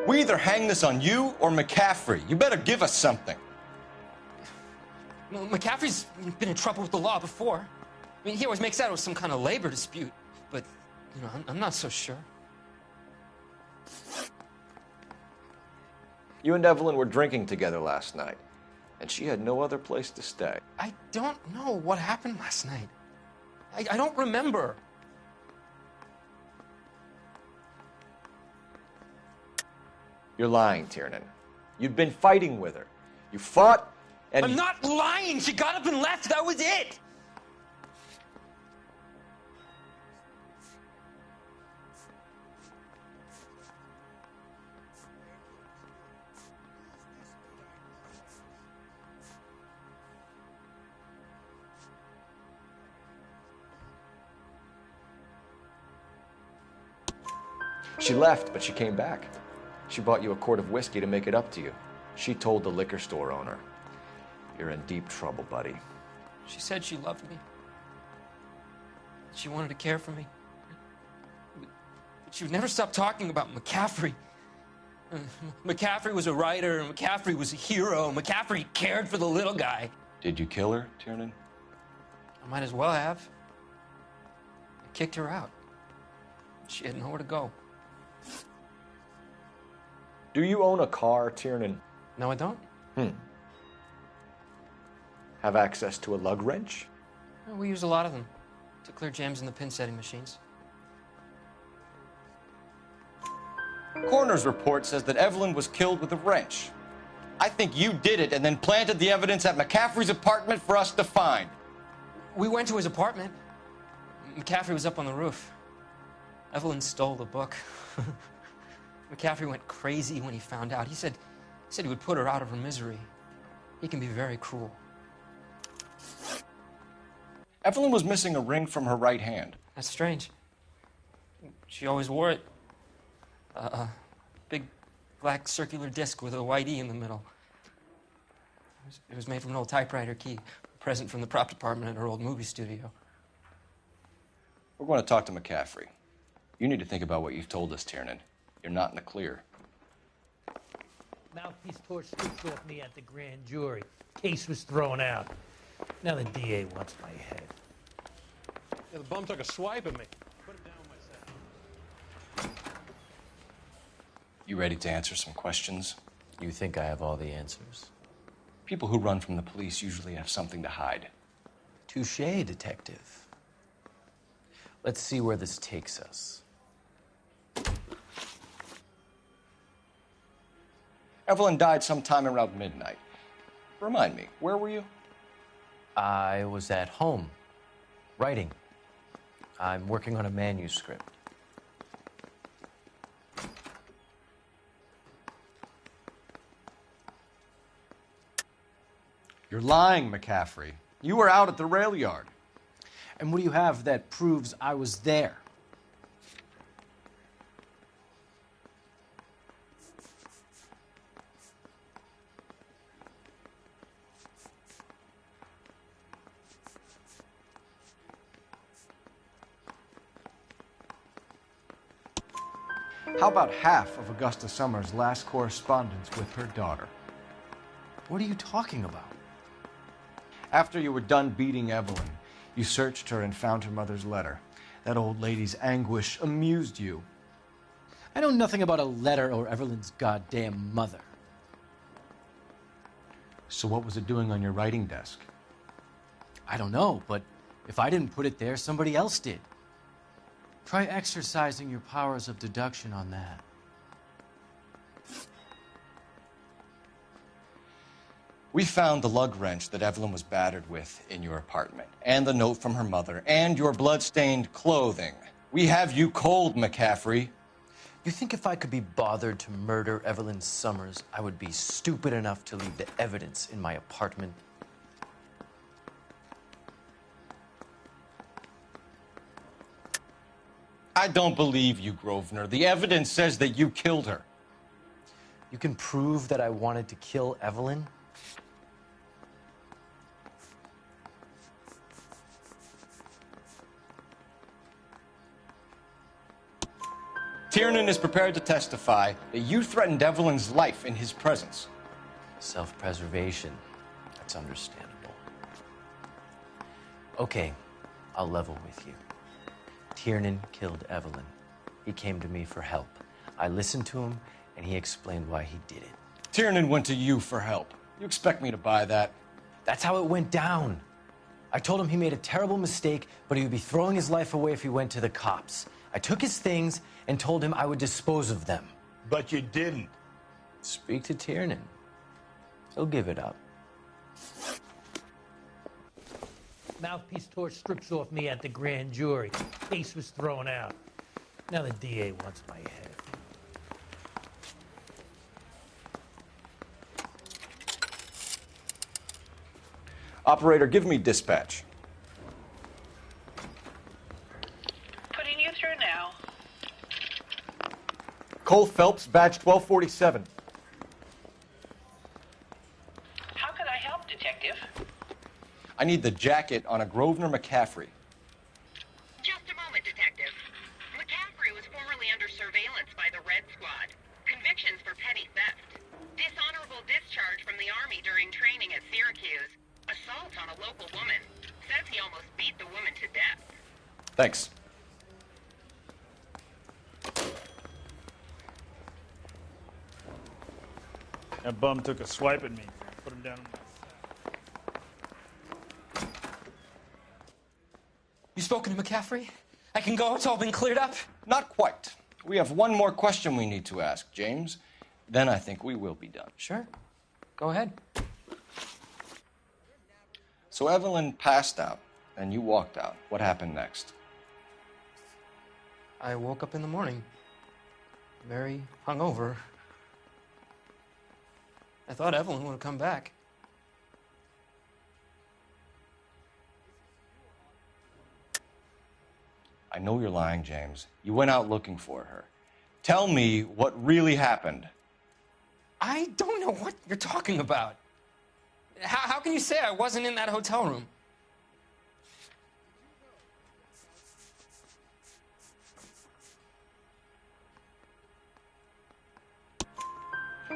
We either hang this on you or McCaffrey. You better give us something. Well, McCaffrey's been in trouble with the law before. I mean, he always makes out it was some kind of labor dispute. But, you know, I'm not so sure. You and Evelyn were drinking together last night, and she had no other place to stay. I don't know what happened last night. I don't remember. You're lying, Tiernan. You'd been fighting with her. You fought, and I'm not lying! She got up and left! That was it! She left, but she came back. She bought you a quart of whiskey to make it up to you. She told the liquor store owner. You're in deep trouble, buddy. She said she loved me. She wanted to care for me. But she would never stop talking about McCaffrey. McCaffrey was a writer, and McCaffrey was a hero. McCaffrey cared for the little guy. Did you kill her, Tiernan? I might as well have. I kicked her out. She had nowhere to go. Do you own a car, Tiernan? No, I don't. Have access to a lug wrench? Well, we use a lot of them to clear jams in the pin setting machines. Coroner's report says that Evelyn was killed with a wrench. I think you did it and then planted the evidence at McCaffrey's apartment for us to find. We went to his apartment. McCaffrey was up on the roof. Evelyn stole the book. McCaffrey went crazy when he found out. He said he would put her out of her misery. He can be very cruel. Evelyn was missing a ring from her right hand. That's strange. She always wore it. A big black circular disc with a white E in the middle. It was made from an old typewriter key, a present from the prop department at her old movie studio. We're going to talk to McCaffrey. You need to think about what you've told us, Tiernan. You're not in the clear. Mouthpiece tore streets off me at the grand jury. Case was thrown out. Now the DA wants my head. Yeah, the bum took a swipe at me. Put him down myself. You ready to answer some questions? You think I have all the answers? People who run from the police usually have something to hide. Touché, detective. Let's see where this takes us. Evelyn died sometime around midnight. Remind me, where were you? I was at home, writing. I'm working on a manuscript. You're lying, McCaffrey. You were out at the rail yard. And what do you have that proves I was there? How about half of Augusta Summers' last correspondence with her daughter? What are you talking about? After you were done beating Evelyn, you searched her and found her mother's letter. That old lady's anguish amused you. I know nothing about a letter or Evelyn's goddamn mother. So what was it doing on your writing desk? I don't know, but if I didn't put it there, somebody else did. Try exercising your powers of deduction on that. We found the lug wrench that Evelyn was battered with in your apartment, and the note from her mother, and your blood-stained clothing. We have you cold, McCaffrey. You think if I could be bothered to murder Evelyn Summers, I would be stupid enough to leave the evidence in my apartment? I don't believe you, Grosvenor. The evidence says that you killed her. You can prove that I wanted to kill Evelyn? Tiernan is prepared to testify that you threatened Evelyn's life in his presence. Self-preservation. That's understandable. Okay, I'll level with you. Tiernan killed Evelyn. He came to me for help. I listened to him, and he explained why he did it. Tiernan went to you for help. You expect me to buy that? That's how it went down. I told him he made a terrible mistake, but he would be throwing his life away if he went to the cops. I took his things and told him I would dispose of them. But you didn't. Speak to Tiernan. He'll give it up. Mouthpiece torch strips off me at the grand jury. Case was thrown out. Now the DA wants my head. Operator, give me dispatch. Putting you through now. Cole Phelps, badge 1247. How could I help, Detective? I need the jacket on a Grosvenor McCaffrey. Just a moment, Detective. McCaffrey was formerly under surveillance by the Red Squad. Convictions for petty theft. Dishonorable discharge from the Army during training at Syracuse. Assault on a local woman. Says he almost beat the woman to death. Thanks. That bum took a swipe at me. Put him down. You spoken to McCaffrey? I can go? It's all been cleared up? Not quite. We have one more question we need to ask, James. Then I think we will be done. Sure. Go ahead. So Evelyn passed out, and you walked out. What happened next? I woke up in the morning, very hungover. I thought Evelyn would have come back. I know you're lying, James. You went out looking for her. Tell me what really happened. I don't know what you're talking about. How can you say I wasn't in that hotel room?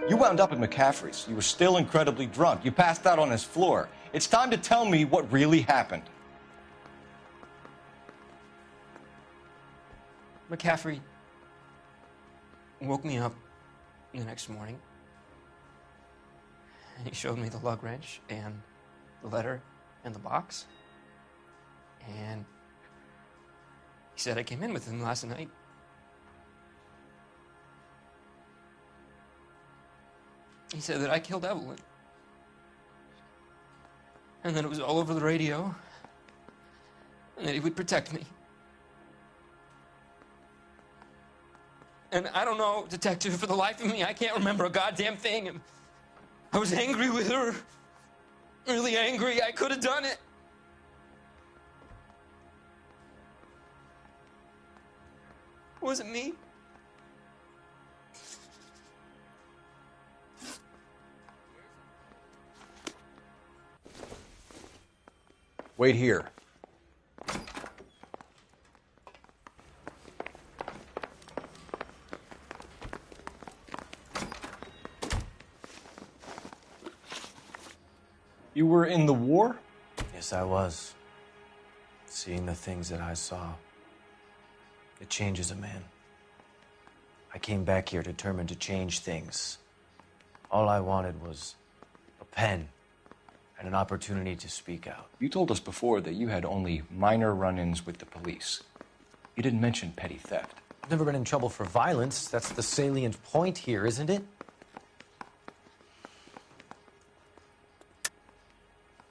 You wound up at McCaffrey's. You were still incredibly drunk. You passed out on his floor. It's time to tell me what really happened. McCaffrey woke me up the next morning. And he showed me the lug wrench and the letter and the box. And he said I came in with him last night. He said that I killed Evelyn. And that it was all over the radio. And that he would protect me. And I don't know, Detective, for the life of me, I can't remember a goddamn thing. And I was angry with her. Really angry. I could have done it. It wasn't me. Wait here. You were in the war? Yes, I was. Seeing the things that I saw, it changes a man. I came back here determined to change things. All I wanted was a pen and an opportunity to speak out. You told us before that you had only minor run-ins with the police. You didn't mention petty theft. I've never been in trouble for violence. That's the salient point here, isn't it?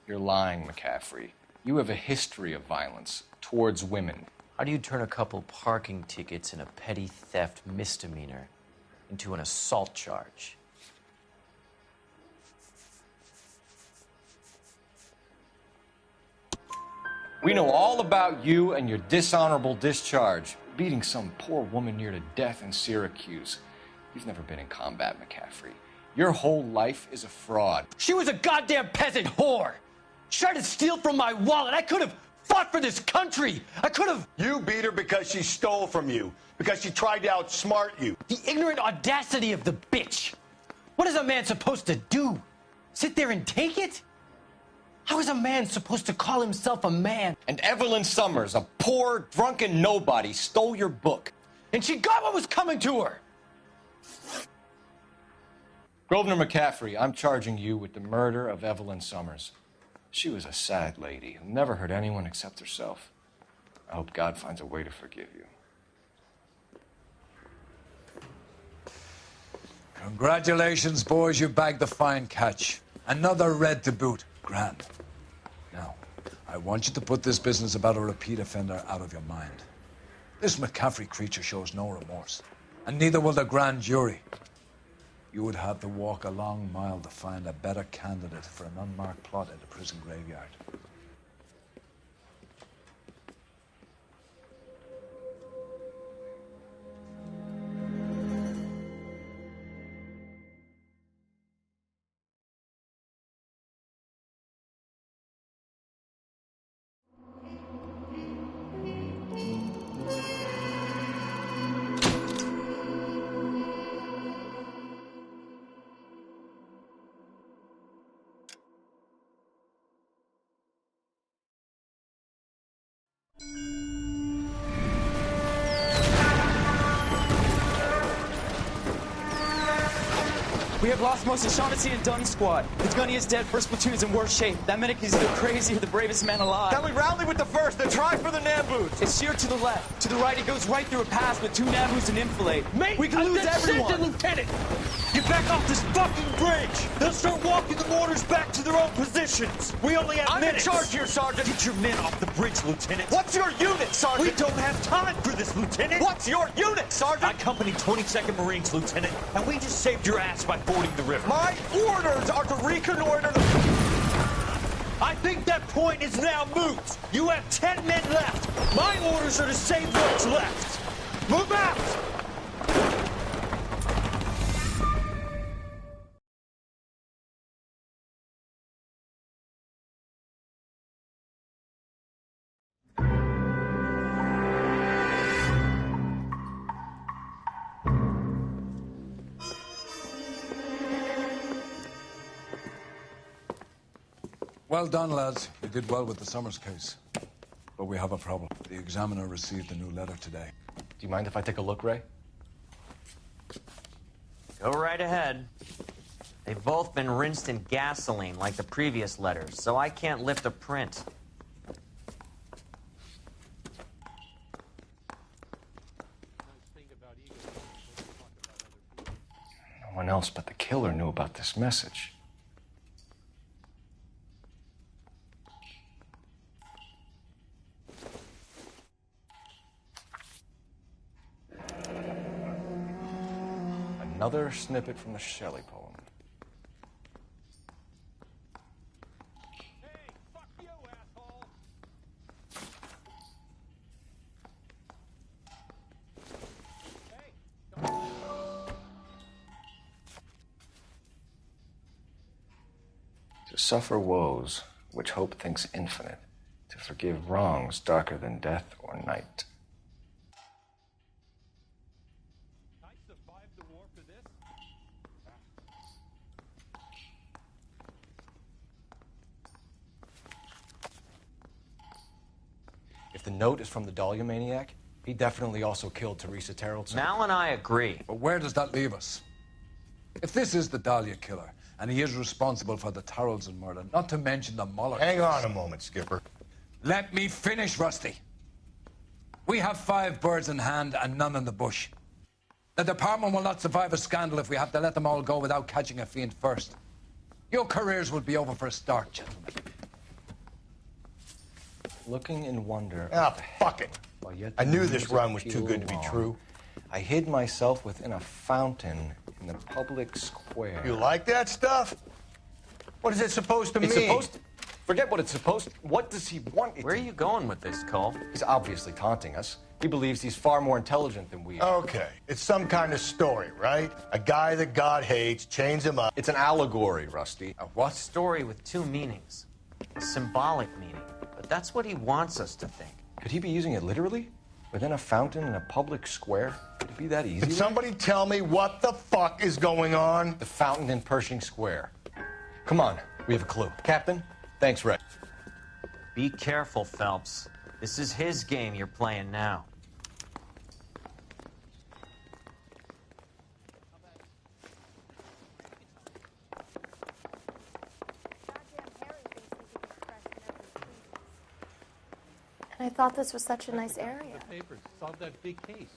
You're lying, McCaffrey. You have a history of violence towards women. How do you turn a couple parking tickets and a petty theft misdemeanor into an assault charge? We know all about you and your dishonorable discharge, beating some poor woman near to death in Syracuse. You've never been in combat, McCaffrey. Your whole life is a fraud. She was a goddamn peasant whore. She tried to steal from my wallet. I could have fought for this country. I could have. You beat her because she stole from you, because she tried to outsmart you. The ignorant audacity of the bitch. What is a man supposed to do? Sit there and take it? How is a man supposed to call himself a man? And Evelyn Summers, a poor, drunken nobody, stole your book. And she got what was coming to her. Grosvenor McCaffrey, I'm charging you with the murder of Evelyn Summers. She was a sad lady who never hurt anyone except herself. I hope God finds a way to forgive you. Congratulations, boys. You bagged the fine catch. Another red to boot. Grand. Now, I want you to put this business about a repeat offender out of your mind. This McCaffrey creature shows no remorse, and neither will the grand jury. You would have to walk a long mile to find a better candidate for an unmarked plot in the prison graveyard. We have lost most of Shaughnessy and Dunn's squad. The gunny is dead, first platoon is in worse shape. That medic is either crazy or the bravest man alive. Then we rally with the first, then try for the Nambus. It's sheer to the left. To the right, it goes right through a pass with 2 Nambus and infilade. Mate, we can lose everyone. Lieutenant, get back off this fucking bridge. They'll start walking the mortars back to their own positions. We only have minutes. I'm in charge here, Sergeant. Get your men off the bridge, Lieutenant. What's your unit, Sergeant? We don't have time for this, Lieutenant. What's your unit, Sergeant? I company 22nd Marines, Lieutenant, and we just saved your ass by fording the river. My orders are to reconnoiter the... I think that point is now moot. You have 10 men left. My orders are to save what's left. Move out! Well done, lads. You did well with the Summers case. But we have a problem. The examiner received a new letter today. Do you mind if I take a look, Ray? Go right ahead. They've both been rinsed in gasoline like the previous letters, so I can't lift a print. No one else but the killer knew about this message. Another snippet from the Shelley poem. To suffer woes which hope thinks infinite, to forgive wrongs darker than death or night. If the note is from the Dahlia maniac, he definitely also killed Teresa Terrellson. Mal and I agree. But where does that leave us? If this is the Dahlia killer, and he is responsible for the Tarrelson murder, not to mention the Muller Hang case. on a moment, Skipper. Let me finish, Rusty. We have 5 birds in hand and none in the bush. The department will not survive a scandal if we have to let them all go without catching a fiend first. Your careers will be over for a start, gentlemen. Looking in wonder. Ah, fuck it. I knew this run was too peel good to be along, true. I hid myself within a fountain in the public square. You like that stuff? What is it supposed to mean? It's supposed to... Forget what it's supposed to... What does he want it Where are you going with this, Cole? He's obviously taunting us. He believes he's far more intelligent than we are. Okay. It's some kind of story, right? A guy that God hates, chains him up. It's an allegory, Rusty. A what? Story with 2 meanings. A symbolic meaning. But that's what he wants us to think. Could he be using it literally? Within a fountain in a public square? Could it be that easy? Can somebody tell me what the fuck is going on? The fountain in Pershing Square. Come on, we have a clue. Captain, thanks, Ray. Be careful, Phelps. This is his game you're playing now. I thought this was such a nice area. The papers solved that big case.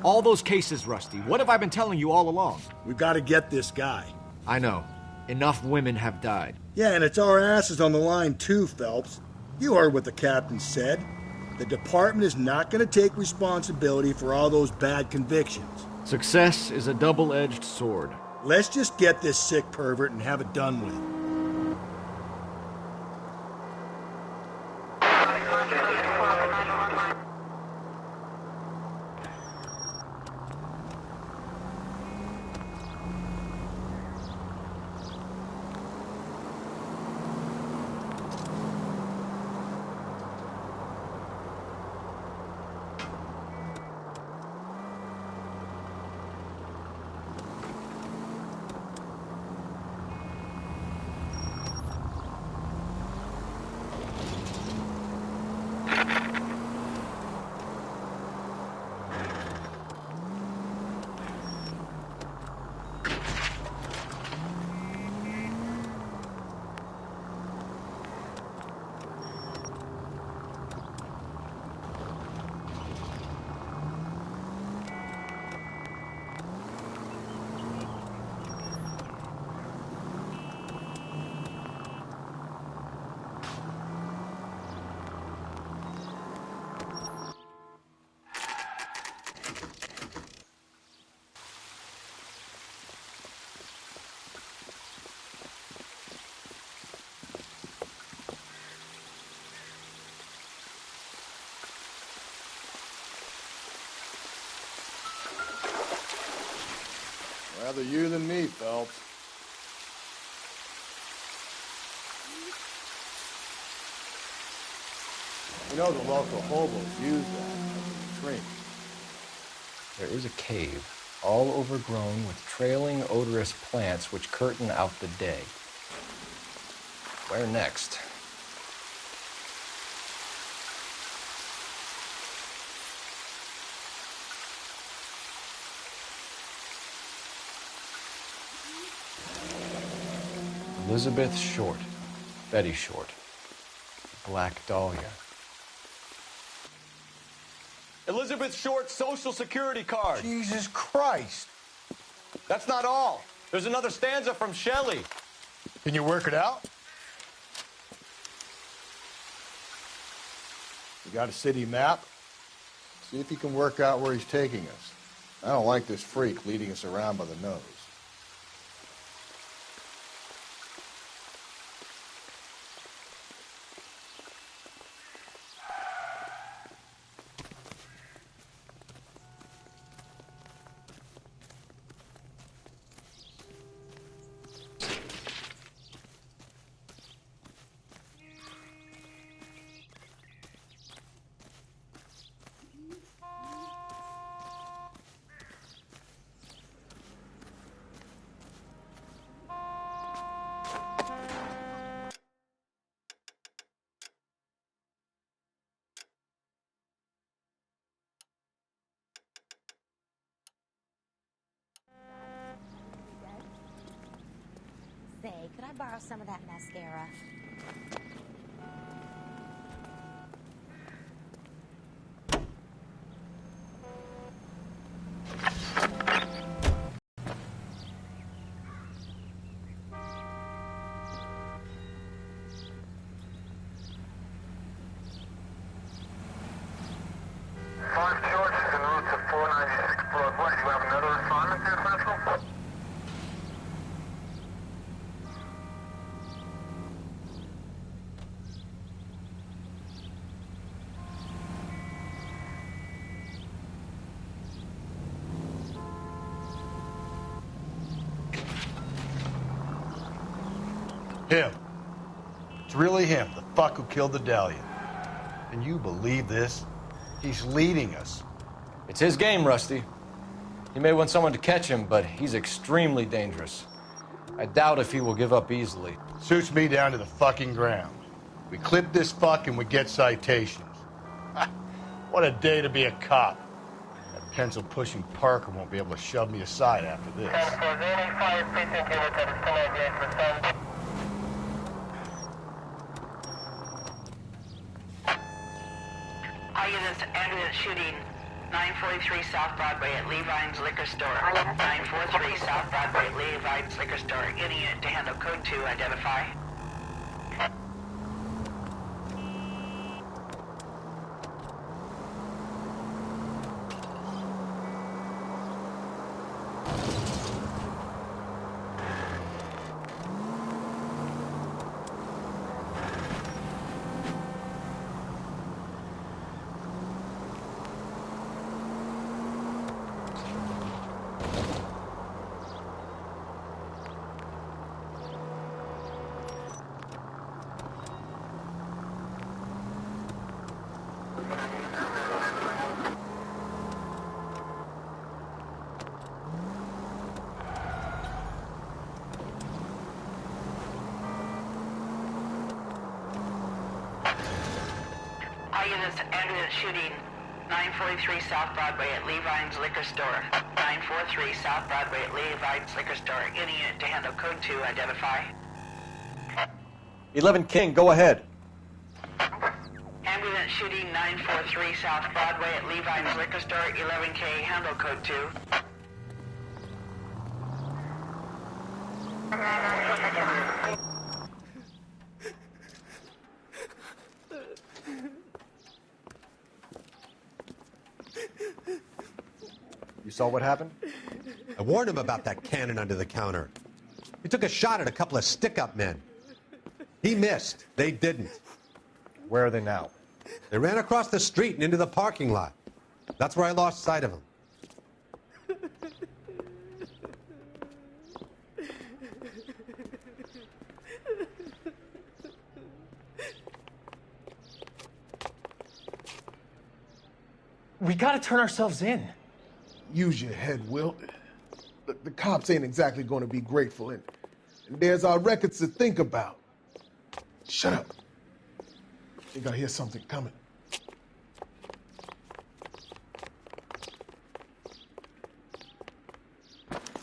All those cases, Rusty. What have I been telling you all along? We've got to get this guy. I know. Enough women have died. Yeah, and it's our asses on the line too, Phelps. You heard what the captain said. The department is not going to take responsibility for all those bad convictions. Success is a double-edged sword. Let's just get this sick pervert and have it done with. Rather you than me, Phelps. You know the local hobos use that as a retreat. There is a cave, all overgrown with trailing, odorous plants which curtain out the day. Where next? Elizabeth Short, Betty Short, Black Dahlia. Elizabeth Short's social security card. Jesus Christ. That's not all. There's another stanza from Shelley. Can you work it out? You got a city map? See if you can work out where he's taking us. I don't like this freak leading us around by the nose. Say, could I borrow some of that mascara? Him. It's really him, the fuck who killed the Dahlia. Can you believe this? He's leading us. It's his game, Rusty. He may want someone to catch him, but he's extremely dangerous. I doubt if he will give up easily. Suits me down to the fucking ground. We clip this fuck and we get citations. What a day to be a cop. That pencil-pushing Parker won't be able to shove me aside after this. Ambulance shooting 943 South Broadway at Levine's Liquor Store. 943 South Broadway at Levine's Liquor Store. Any unit to handle code 2, identify. Ambulance shooting 943 South Broadway at Levine's Liquor Store. 943 South Broadway at Levine's Liquor Store. Any unit to handle code 2, identify. 11 King, go ahead. Ambulance shooting 943 South Broadway at Levine's Liquor Store. 11K, handle code 2. You saw what happened? I warned him about that cannon under the counter. He took a shot at a couple of stick-up men. He missed. They didn't. Where are they now? They ran across the street and into the parking lot. That's where I lost sight of them. We gotta turn ourselves in. Use your head, Wilt. The cops ain't exactly going to be grateful, and there's our records to think about. Shut up. I think I hear something coming.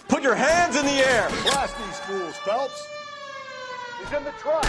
Put your hands in the air! Blast these fools, Phelps. He's in the truck.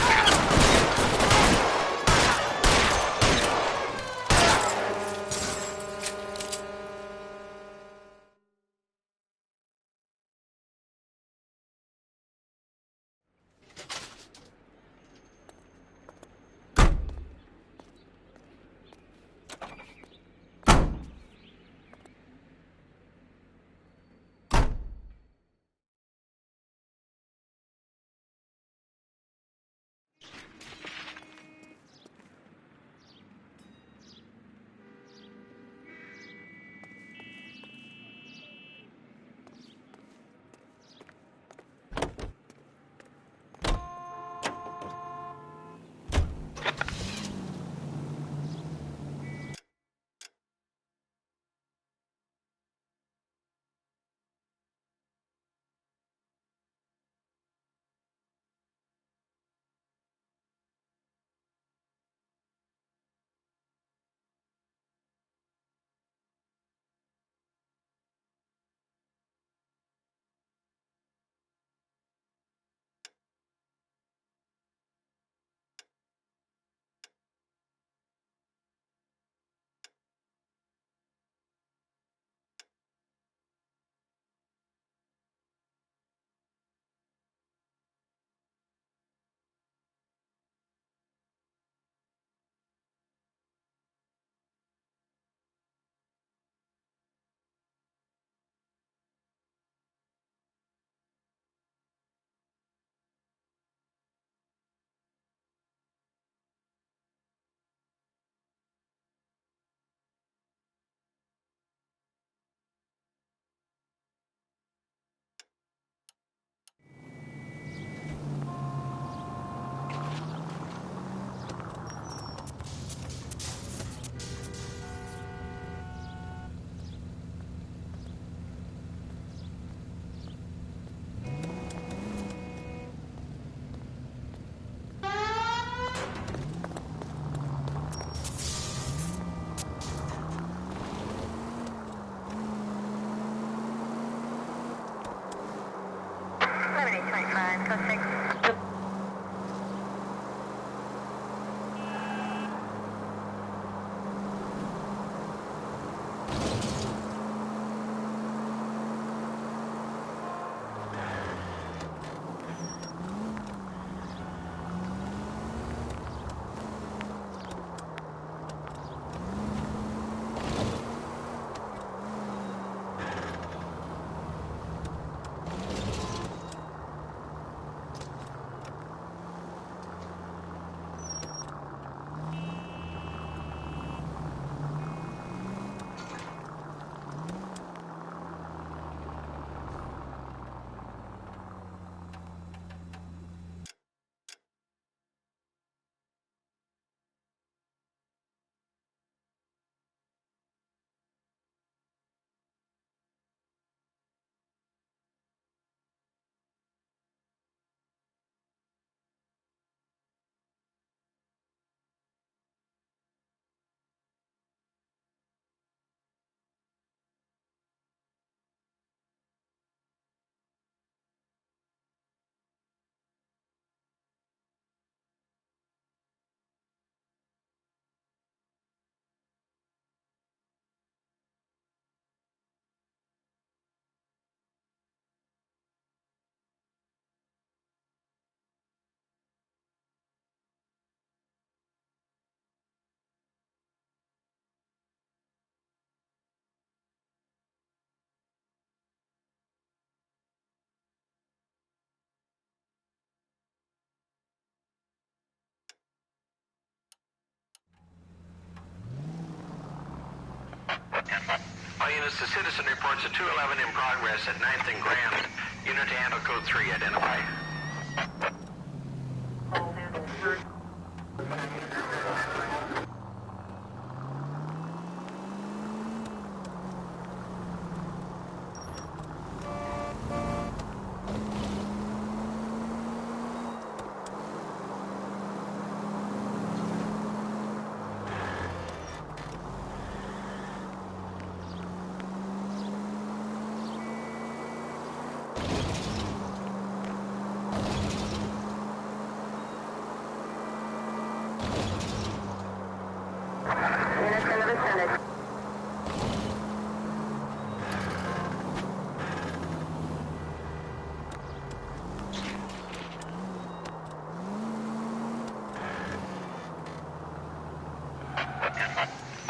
All units, the citizen reports a 211 in progress at 9th and Grand. Unit to handle code 3, identify.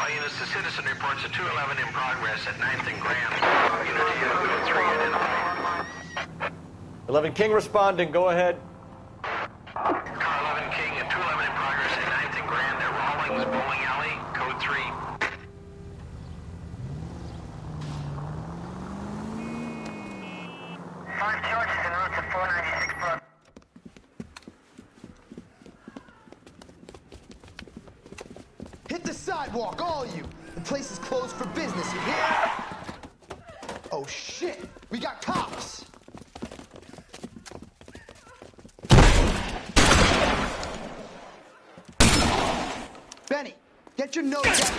All units, the citizen reports a 211 in progress at 9th and Grand. Unit to handle code 3, identify. 11 King responding. Go ahead. Car 11 King, a 211 in progress at 9th and Grand at Rawlings Bowling Alley, code 3. Five charges en route to 496 Broad. Hit the sidewalk, all you! The place is closed for business, you hear? Oh shit! We got cops! Benny, get your nose out of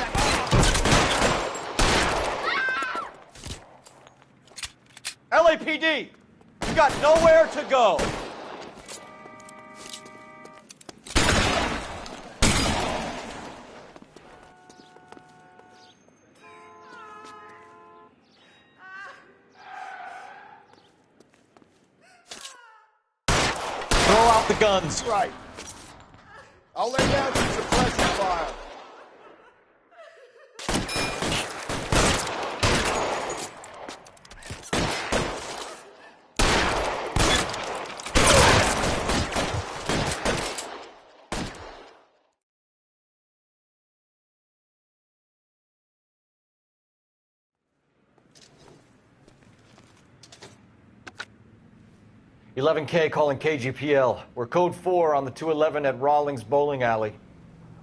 that LAPD, you got nowhere to go. Throw out the guns. Right. I'll lay down some suppression fire. K calling KGPL. We're code 4 on the 211 at Rawlings Bowling Alley.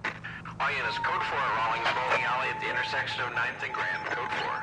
All units, code 4 at Rawlings Bowling Alley at the intersection of 9th and Grand, code 4.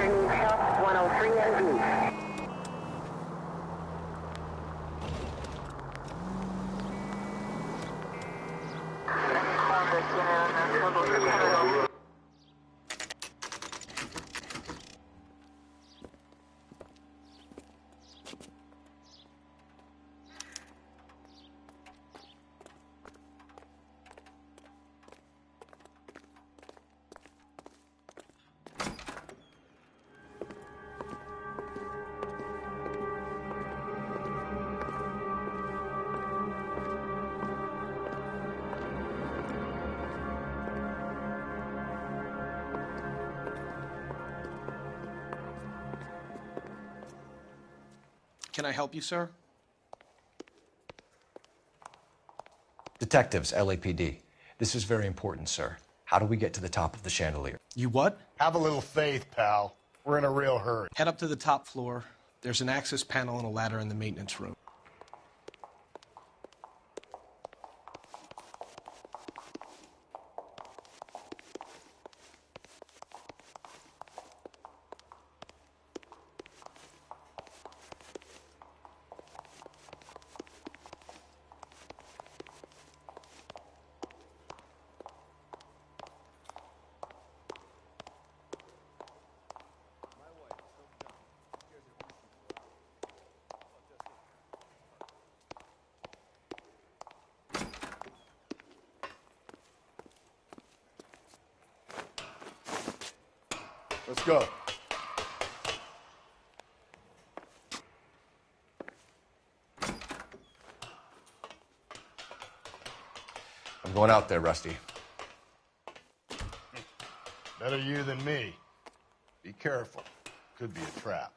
needs help. 103 NV. Can I help you, sir? Detectives, LAPD. This is very important, sir. How do we get to the top of the chandelier? You what? Have a little faith, pal. We're in a real hurry. Head up to the top floor. There's an access panel and a ladder in the maintenance room. Let's go. I'm going out there, Rusty. Better you than me. Be careful. Could be a trap.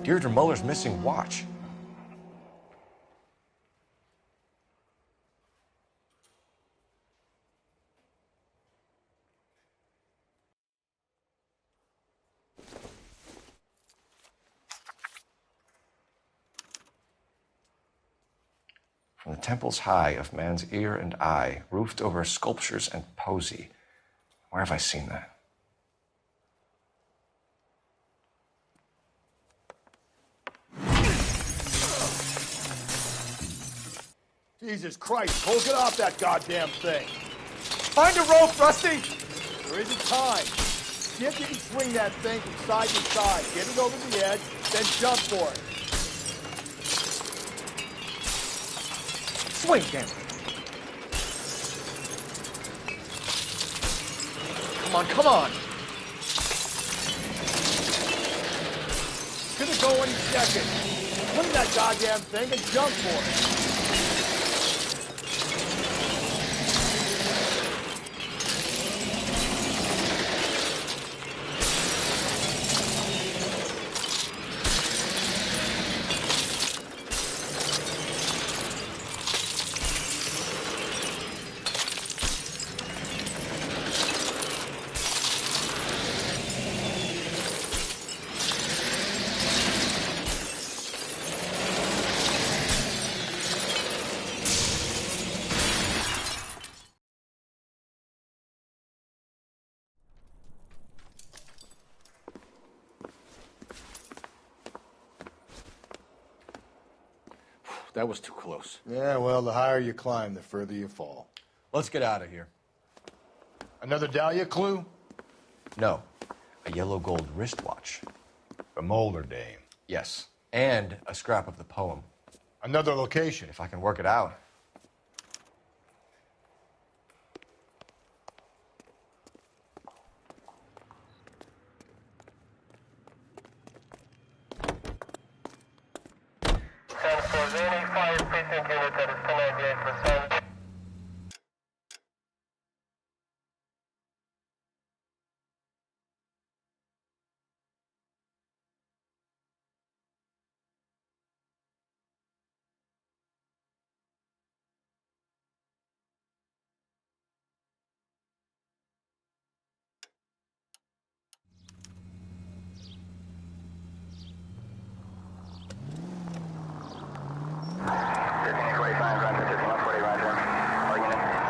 Deirdre Muller's missing watch. From the temples high of man's ear and eye, roofed over sculptures and poesy. Where have I seen that? Jesus Christ, pull get off that goddamn thing. Find a rope, Rusty! There isn't time. See if you can swing that thing from side to side. Get it over the edge, then jump for it. Swing, damn it. Come on, come on. It's gonna go any second. Swing that goddamn thing and jump for it. That was too close. Yeah, well, the higher you climb, the further you fall. Let's get out of here. Another Dahlia clue? No. A yellow gold wristwatch. A Molder dame. Yes. And a scrap of the poem. Another location. If I can work it out.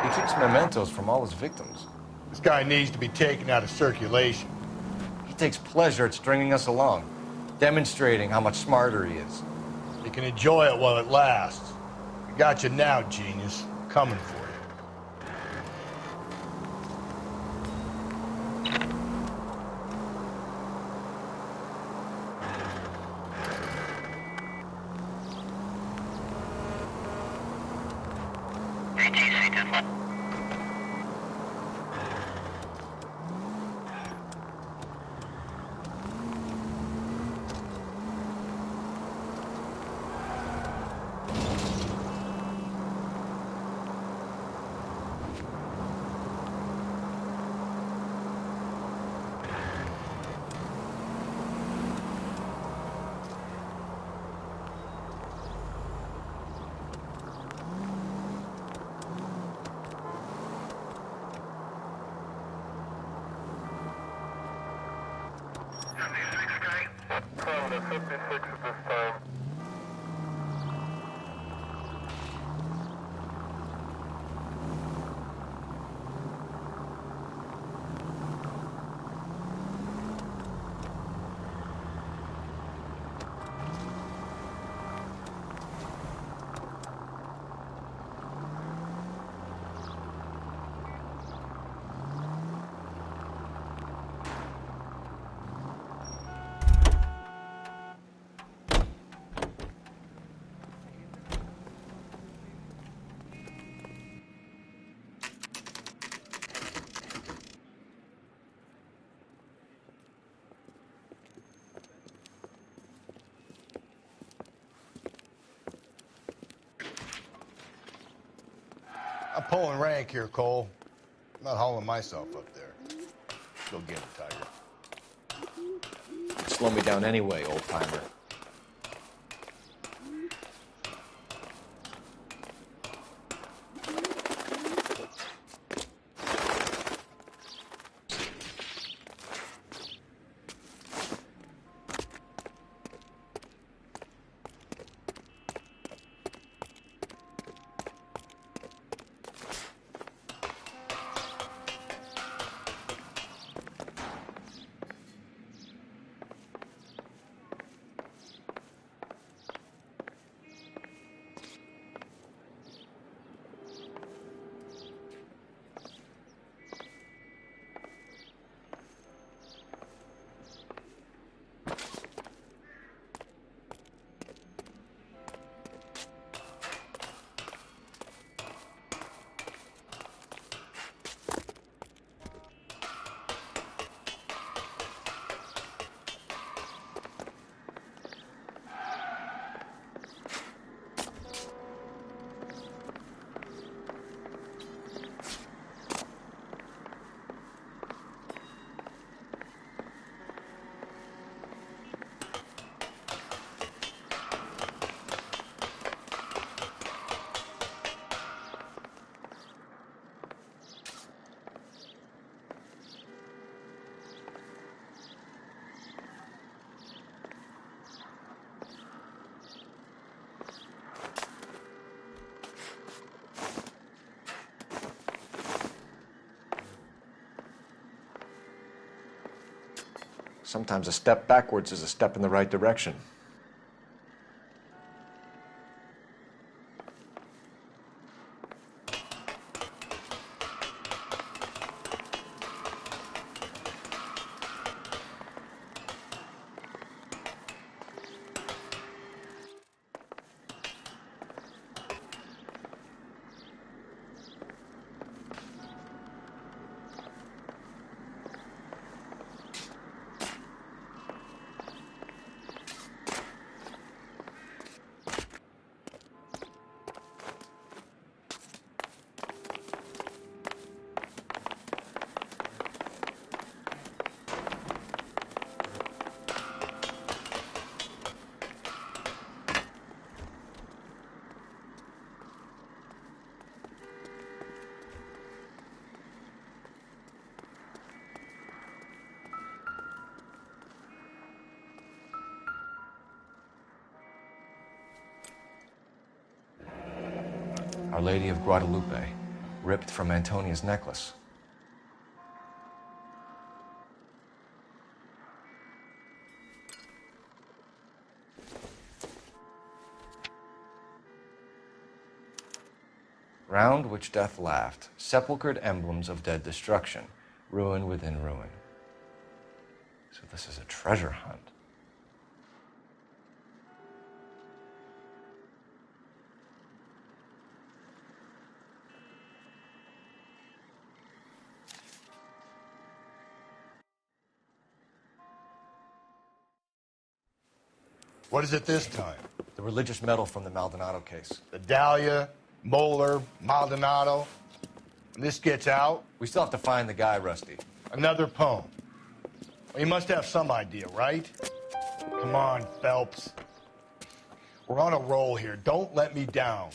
He keeps mementos from all his victims. This guy needs to be taken out of circulation. He takes pleasure at stringing us along, demonstrating how much smarter he is. You can enjoy it while it lasts. We got you now, genius. Coming for you. I'm pulling rank here, Cole. I'm not hauling myself up there. Go get it, Tiger. Slow me down anyway, old-timer. Sometimes a step backwards is a step in the right direction. Our Lady of Guadalupe. ripped from Antonia's necklace. Round which death laughed, sepulchred emblems of dead destruction, ruin within ruin. So this is a treasure hunt. What is it this time? The religious medal from the Maldonado case. The Dahlia, Moeller, Maldonado. When this gets out... We still have to find the guy, Rusty. Another poem. Well, you must have some idea, right? Come on, Phelps. We're on a roll here. Don't let me down.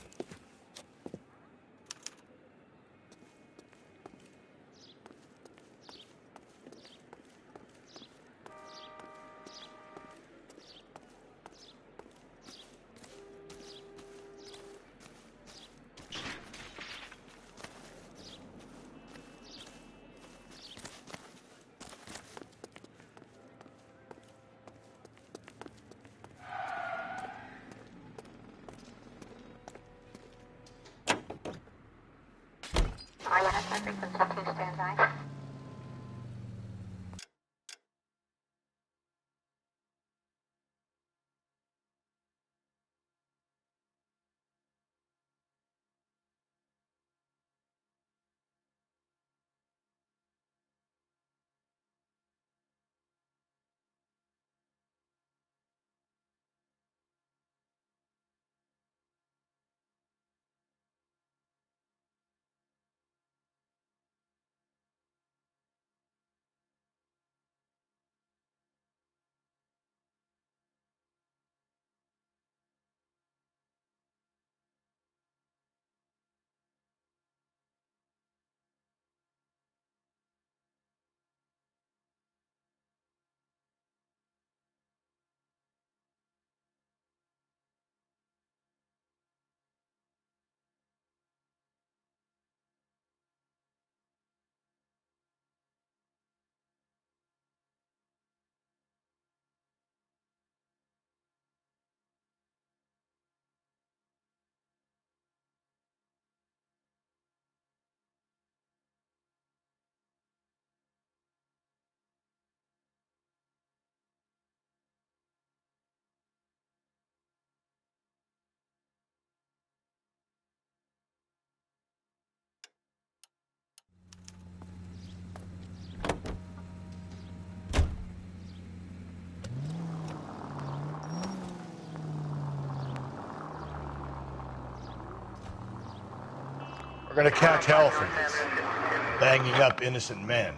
We're gonna catch hell for this. Banging up innocent men.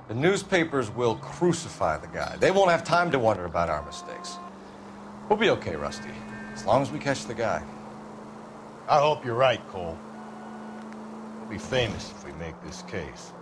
The newspapers will crucify the guy. They won't have time to wonder about our mistakes. We'll be okay, Rusty, as long as we catch the guy. I hope you're right, Cole. We'll be famous if we make this case.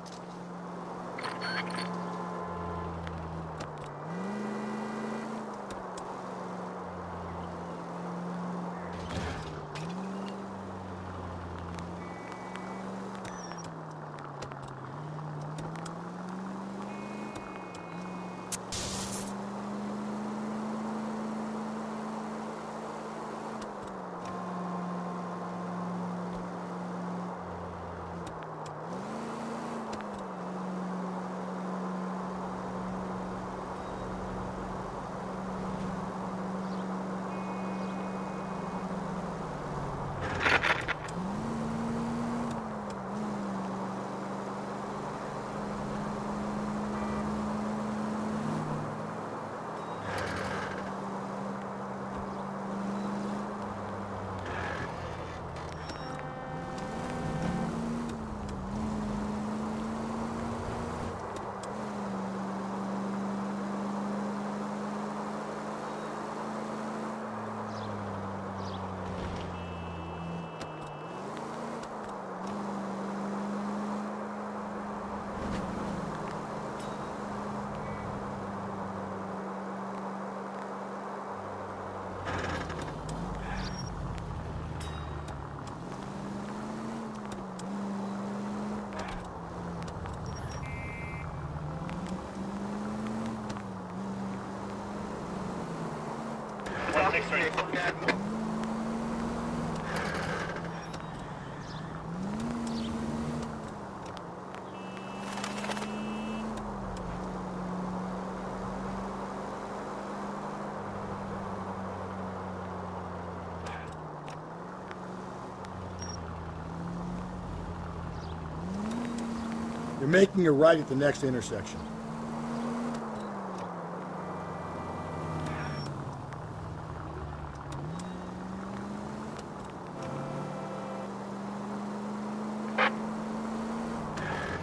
You're making a right at the next intersection.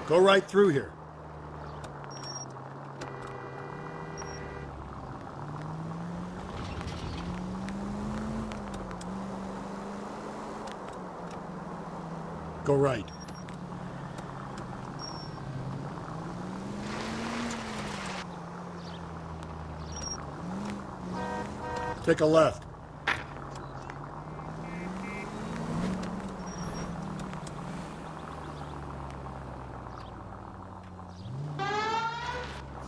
Go right through here. Go right. Take a left.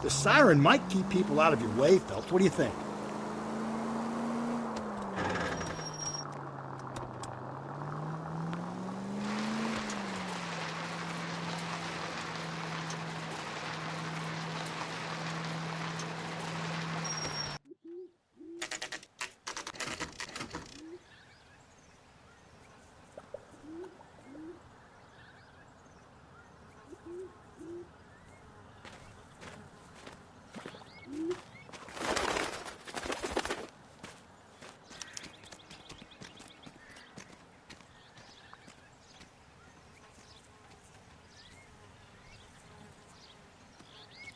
The siren might keep people out of your way, Phelps. What do you think?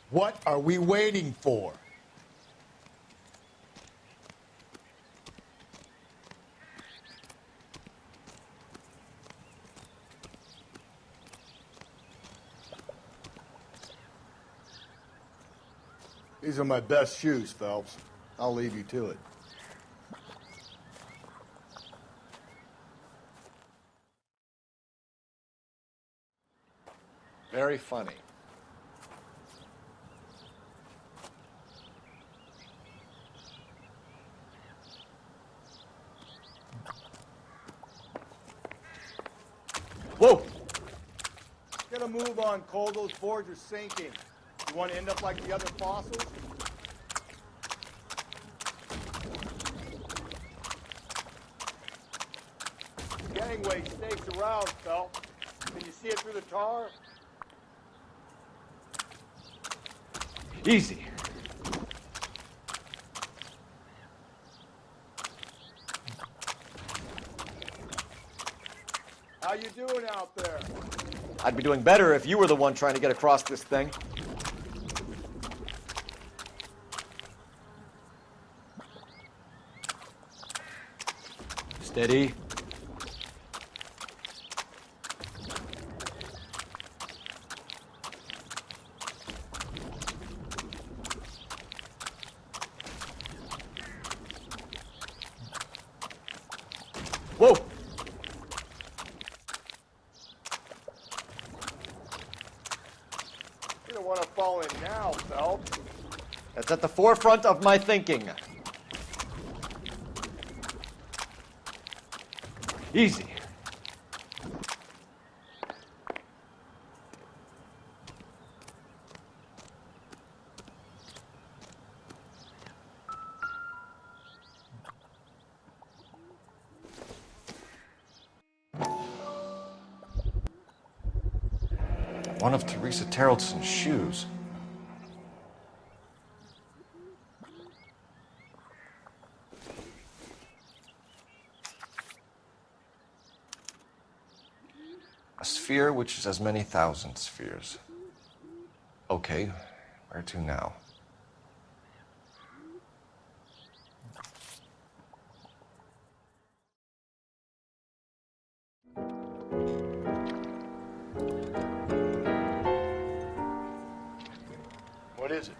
What are we waiting for? These are my best shoes, Phelps. I'll leave you to it. Very funny. Whoa! Get a move on, Cole. Those boards are sinking. You want to end up like the other fossils? Gangway stakes around, Phelps. Can you see it through the tar? Easy. How you doing out there? I'd be doing better if you were the one trying to get across this thing. Steady. Whoa! You don't want to fall in now, Phelps. That's at the forefront of my thinking. Easy. One of Teresa Terrelson's shoes. A sphere which is as many thousand spheres. Okay, where to now? What is it?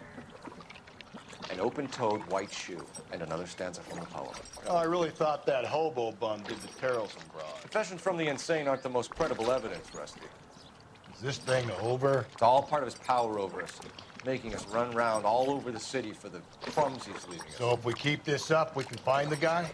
An open-toed white shoe, and another stanza from the poem. Oh, I really thought that hobo bum did the Terrelson broad. Confessions from the insane aren't the most credible evidence, Rusty. Is this thing over? It's all part of his power over us, making us run around all over the city for the crumbs he's leaving us. So if we keep this up, we can find the guy?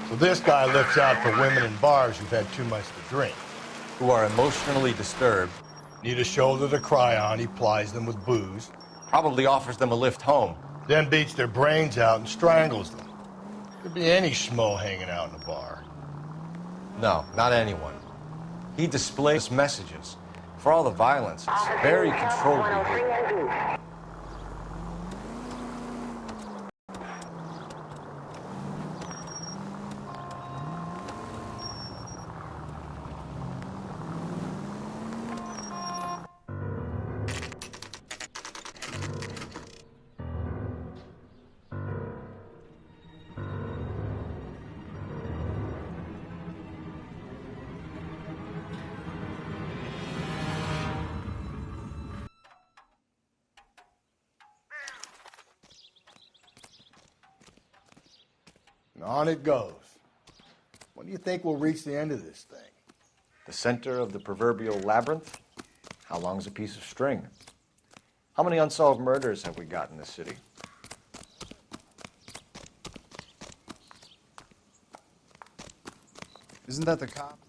So this guy looks out for women in bars who've had too much to drink. Who are emotionally disturbed. Need a shoulder to cry on, he plies them with booze. Probably offers them a lift home. Then beats their brains out and strangles them. Could be any schmo hanging out in a bar. No, not anyone. He displays messages. For all the violence, it's very controlled behavior. And on it goes. When do you think we'll reach the end of this thing? The center of the proverbial labyrinth? How long's a piece of string? How many unsolved murders have we got in this city? Isn't that the cop?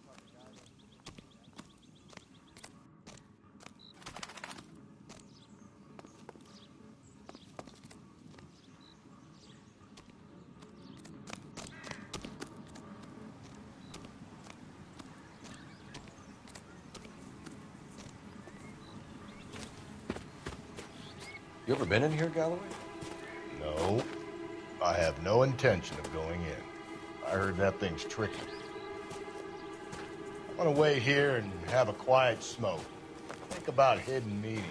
You ever been in here, Galloway? No. I have no intention of going in. I heard that thing's tricky. I want to wait here and have a quiet smoke. Think about hidden meetings.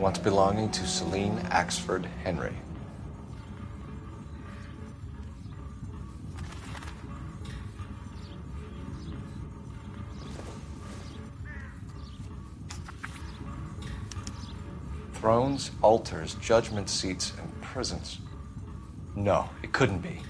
once belonging to Celine Axford Henry. Thrones, altars, judgment seats, and prisons. No, it couldn't be.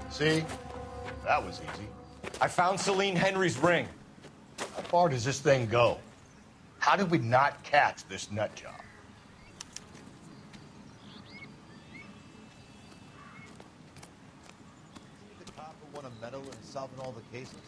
See? That was easy. I found Celine Henry's ring. How far does this thing go? How did we not catch this nut job? The cop who won a medal in solving all the cases?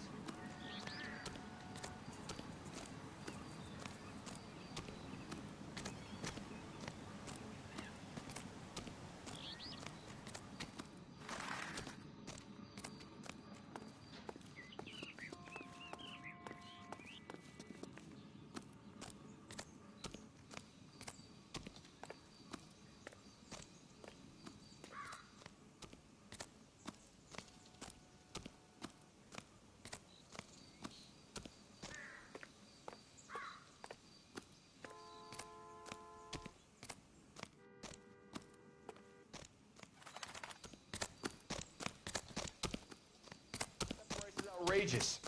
Outrageous.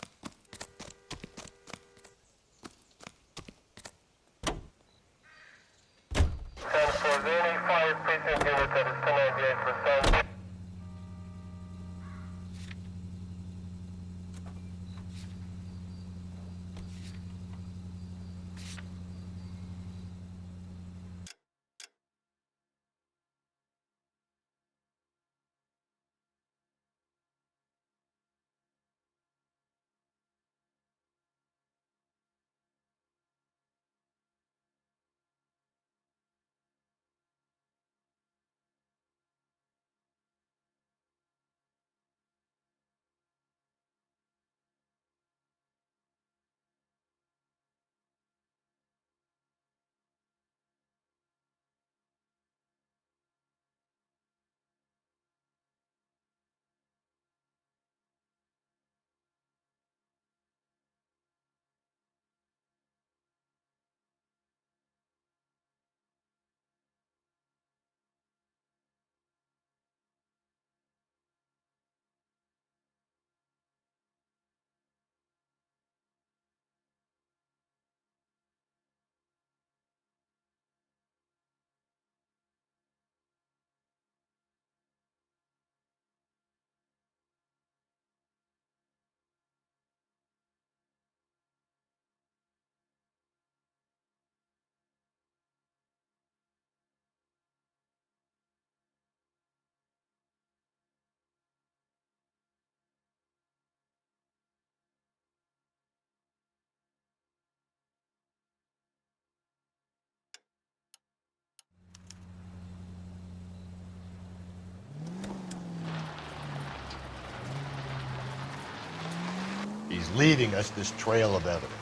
He's leaving us this trail of evidence.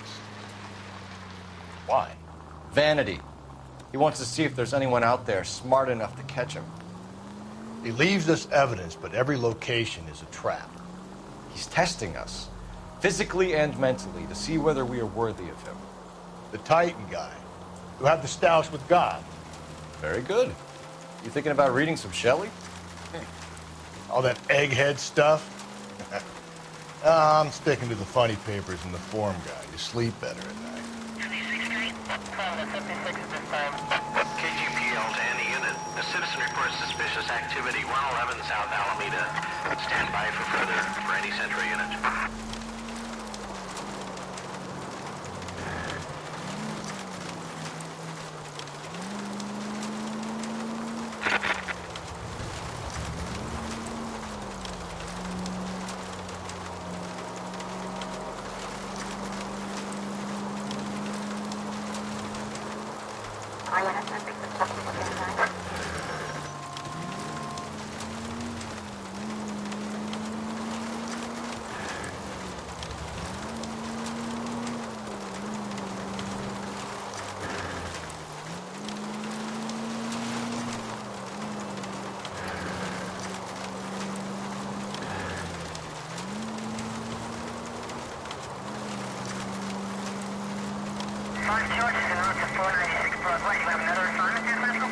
Why? Vanity. He wants to see if there's anyone out there smart enough to catch him. He leaves us evidence, but every location is a trap. He's testing us, physically and mentally, to see whether we are worthy of him. The Titan guy, who had the stoush with God. Very good. You thinking about reading some Shelley? All that egghead stuff? I'm sticking to the funny papers and the form guide. You sleep better at night. KGPL to any unit. A citizen reports suspicious activity 111 South Alameda. Stand by for any Central unit. What, you have another assignment here, Central?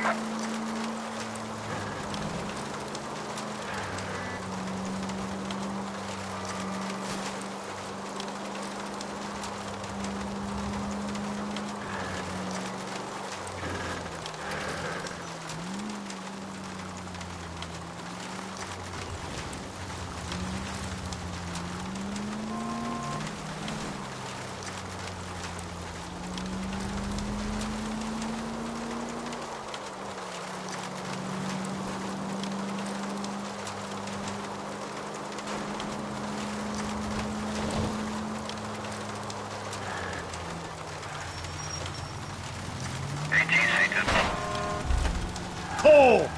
Oh!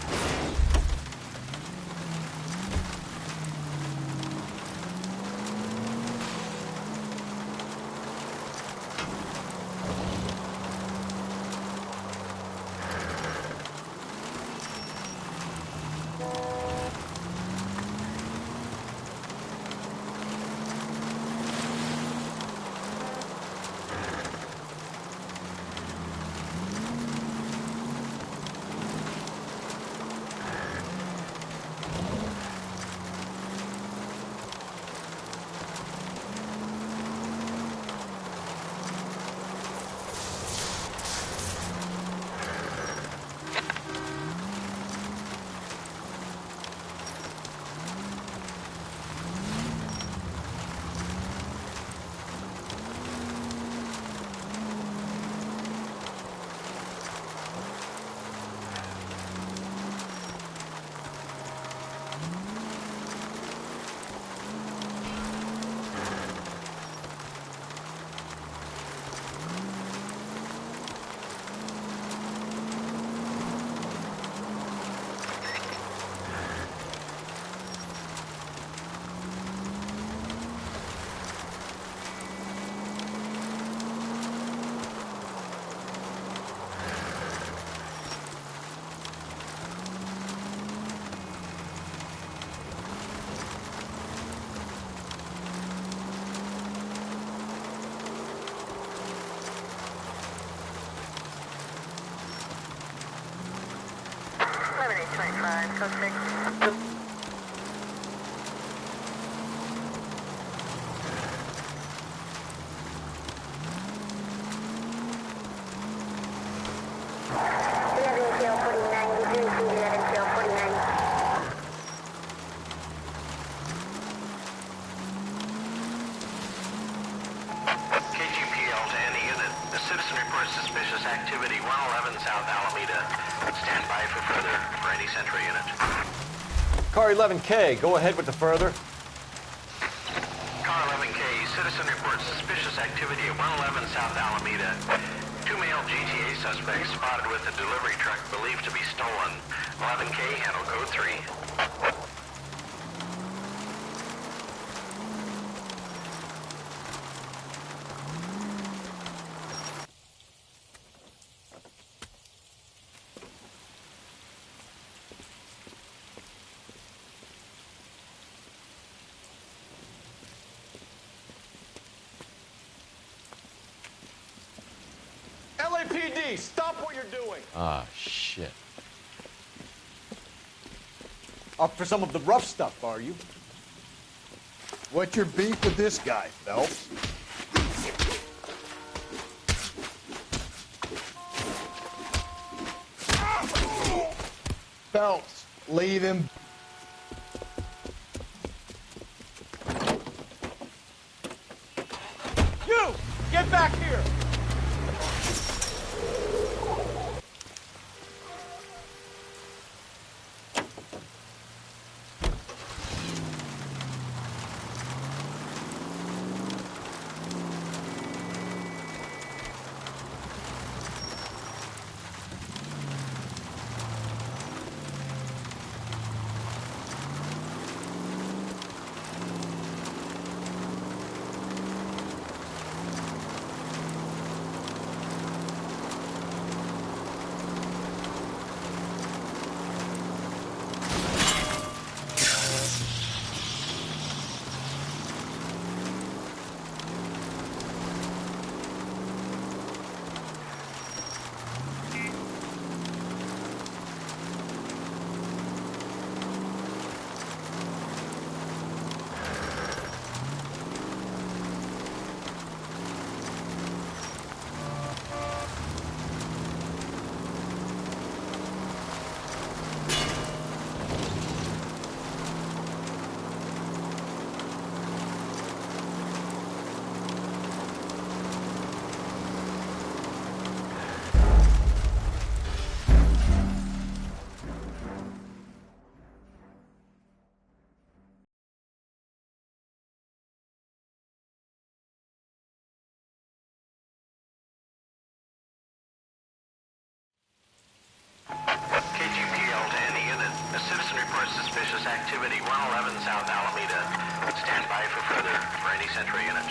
Code 6. KGPL to any unit. The citizen reports suspicious activity 111 South Alameda. Stand by for further for any Central unit. Car 11K, go ahead with the further. Car 11K, citizen reports suspicious activity at 111 South Alameda. 2 male GTA suspects spotted with a delivery truck believed to be stolen. 11K, handle code 3. LAPD, stop what you're doing. Ah, shit. Up for some of the rough stuff, are you? What's your beef with this guy, Phelps? Phelps, leave him. You! Get back here! for further for any Central unit.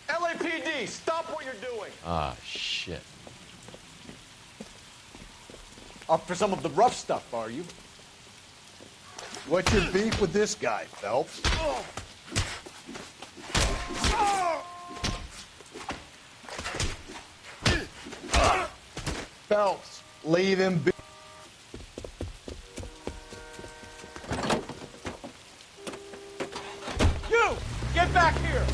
LAPD, stop what you're doing. Ah, shit. Up for some of the rough stuff, are you? What's your beef with this guy, Phelps? Phelps, leave him be. You! Get back here!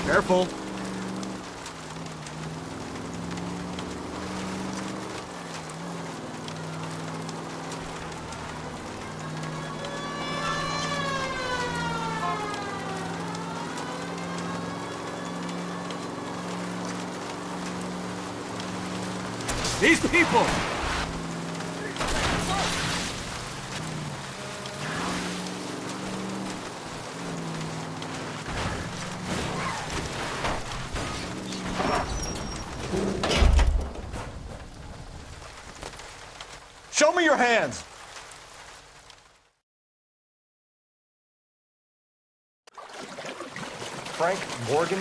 Careful. These people! Show me your hands! Frank Morgan?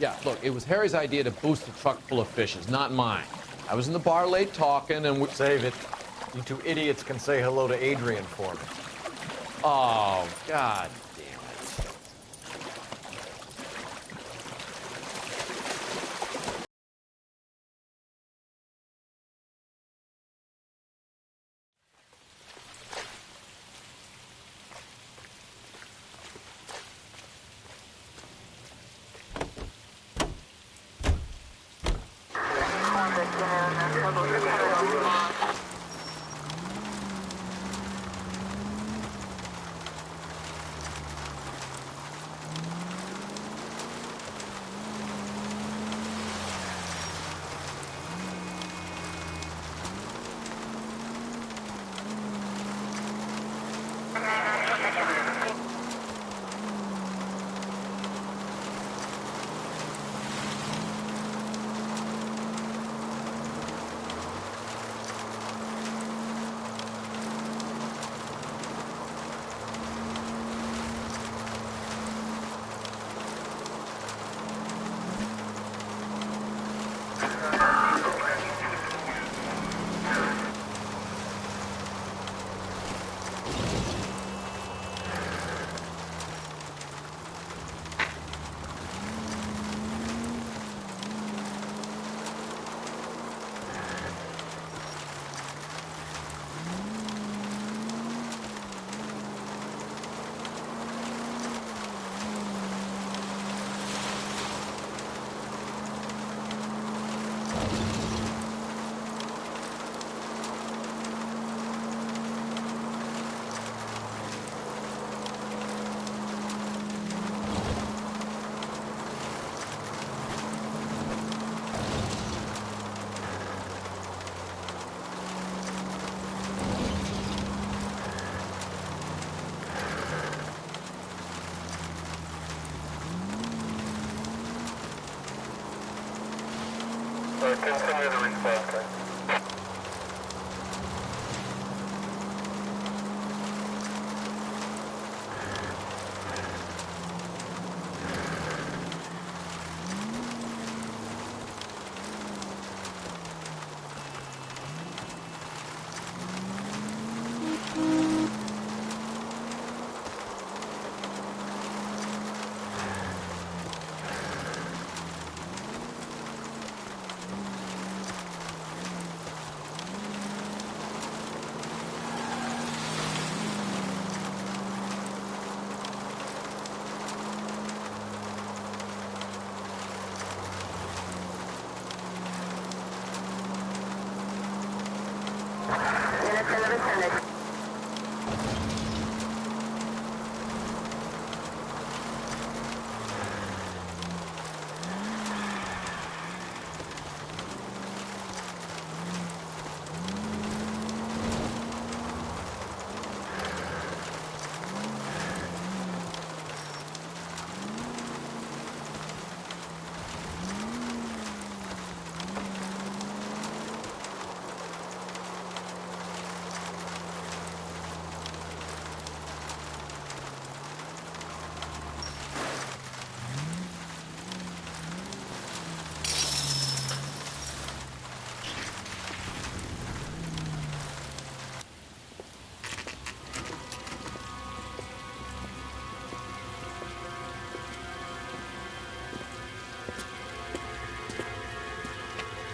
Yeah, look, it was Harry's idea to boost the truck full of fishes, not mine. I was in the bar late talking and we... Save it. You two idiots can say hello to Adrian for me. Oh, God damn it. Continue the response. Lieutenant.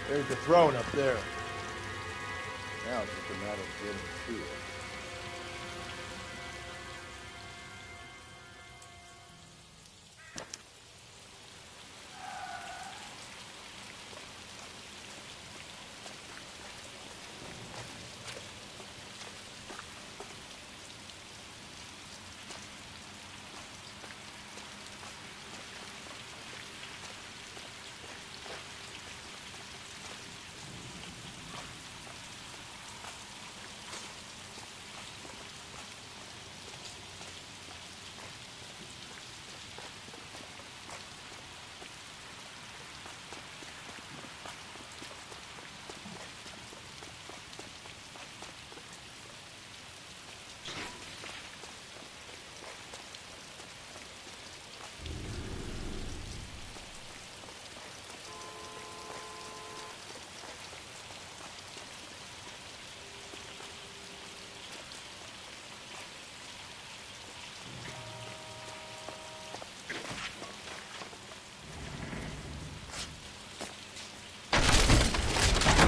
There's the throne up there. Now it's just a matter of getting to it.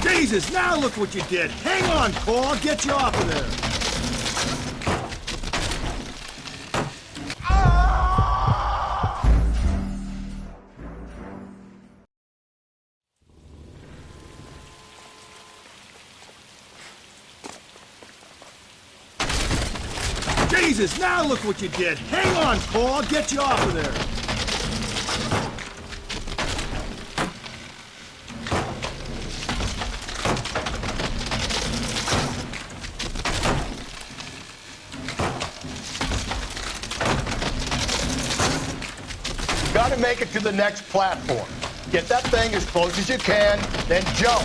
Jesus, now look what you did. Hang on, Cole. I'll get you off of there. Jesus, now look what you did. Hang on, Cole. I'll get you off of there. Gotta make it to the next platform. Get that thing as close as you can, then jump.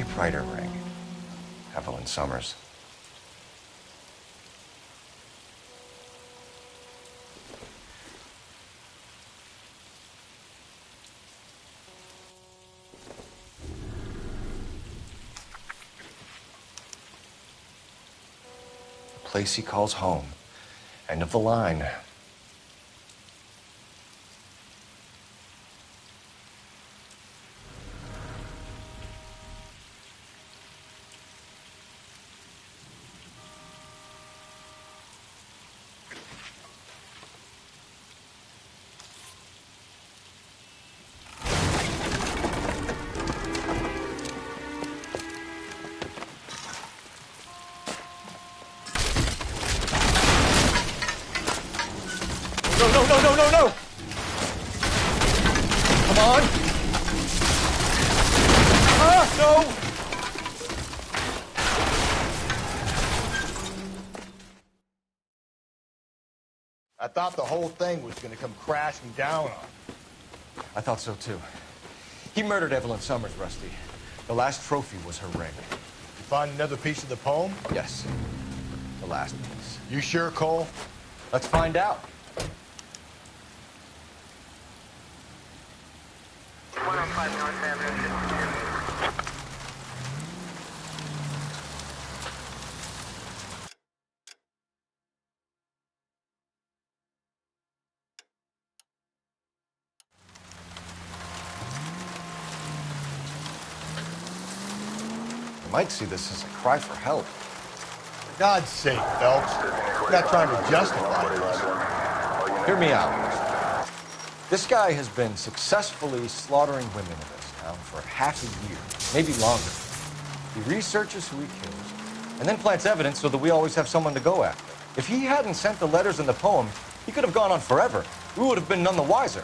typewriter ring. Evelyn Summers. The place he calls home. End of the line. No! Come on! Ah, no! I thought the whole thing was going to come crashing down on him. I thought so too. He murdered Evelyn Summers, Rusty. The last trophy was her ring. You find another piece of the poem? Yes. The last piece. You sure, Cole? Let's find out. 105 North Avenue. You might see this as a cry for help. For God's sake, Phelps. We're not trying to justify this. Hear me out. This guy has been successfully slaughtering women in this town for half a year, maybe longer. He researches who he kills, and then plants evidence so that we always have someone to go after. If he hadn't sent the letters in the poem, he could have gone on forever. We would have been none the wiser.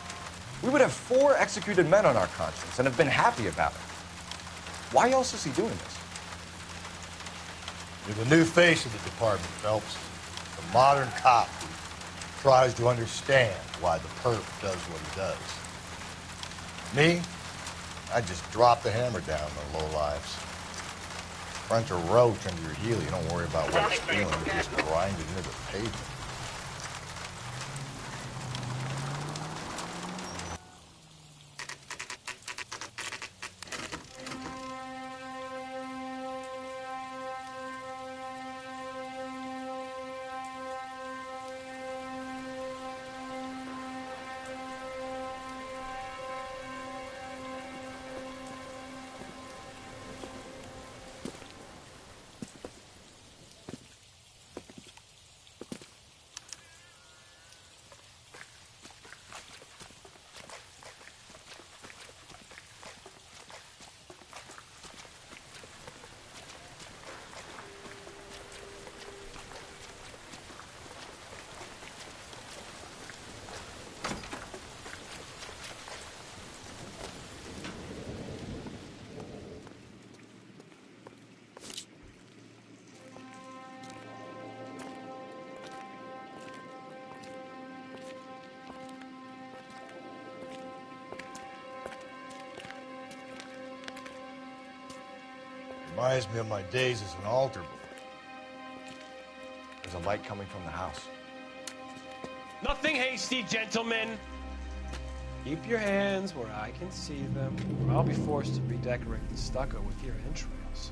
We would have 4 executed men on our conscience and have been happy about it. Why else is he doing this? You're the new face of the department, Phelps. The modern cop who tries to understand why the perp does what he does. Me? I just drop the hammer down on the lowlifes. Crunch a roach under your heel, you don't worry about what it's feeling, you just grind it into the pavement. Reminds me of my days as an altar boy. There's a light coming from the house. Nothing hasty, gentlemen. Keep your hands where I can see them, or I'll be forced to redecorate the stucco with your entrails.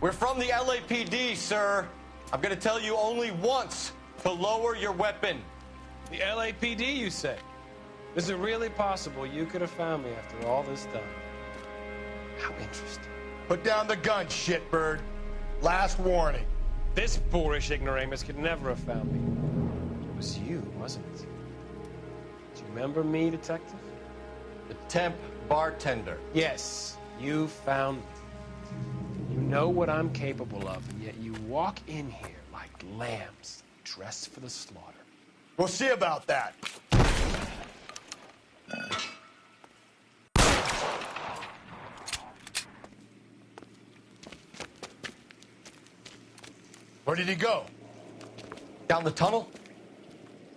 We're from the LAPD, sir. I'm gonna tell you only once to lower your weapon. The LAPD, you say? Is it really possible you could have found me after all this time? How interesting. Put down the gun, shitbird. Last warning. This boorish ignoramus could never have found me. It was you, wasn't it? Do you remember me, detective? The temp bartender. Yes, you found me. You know what I'm capable of, and yet you walk in here like lambs dressed for the slaughter. We'll see about that. Where did he go? Down the tunnel?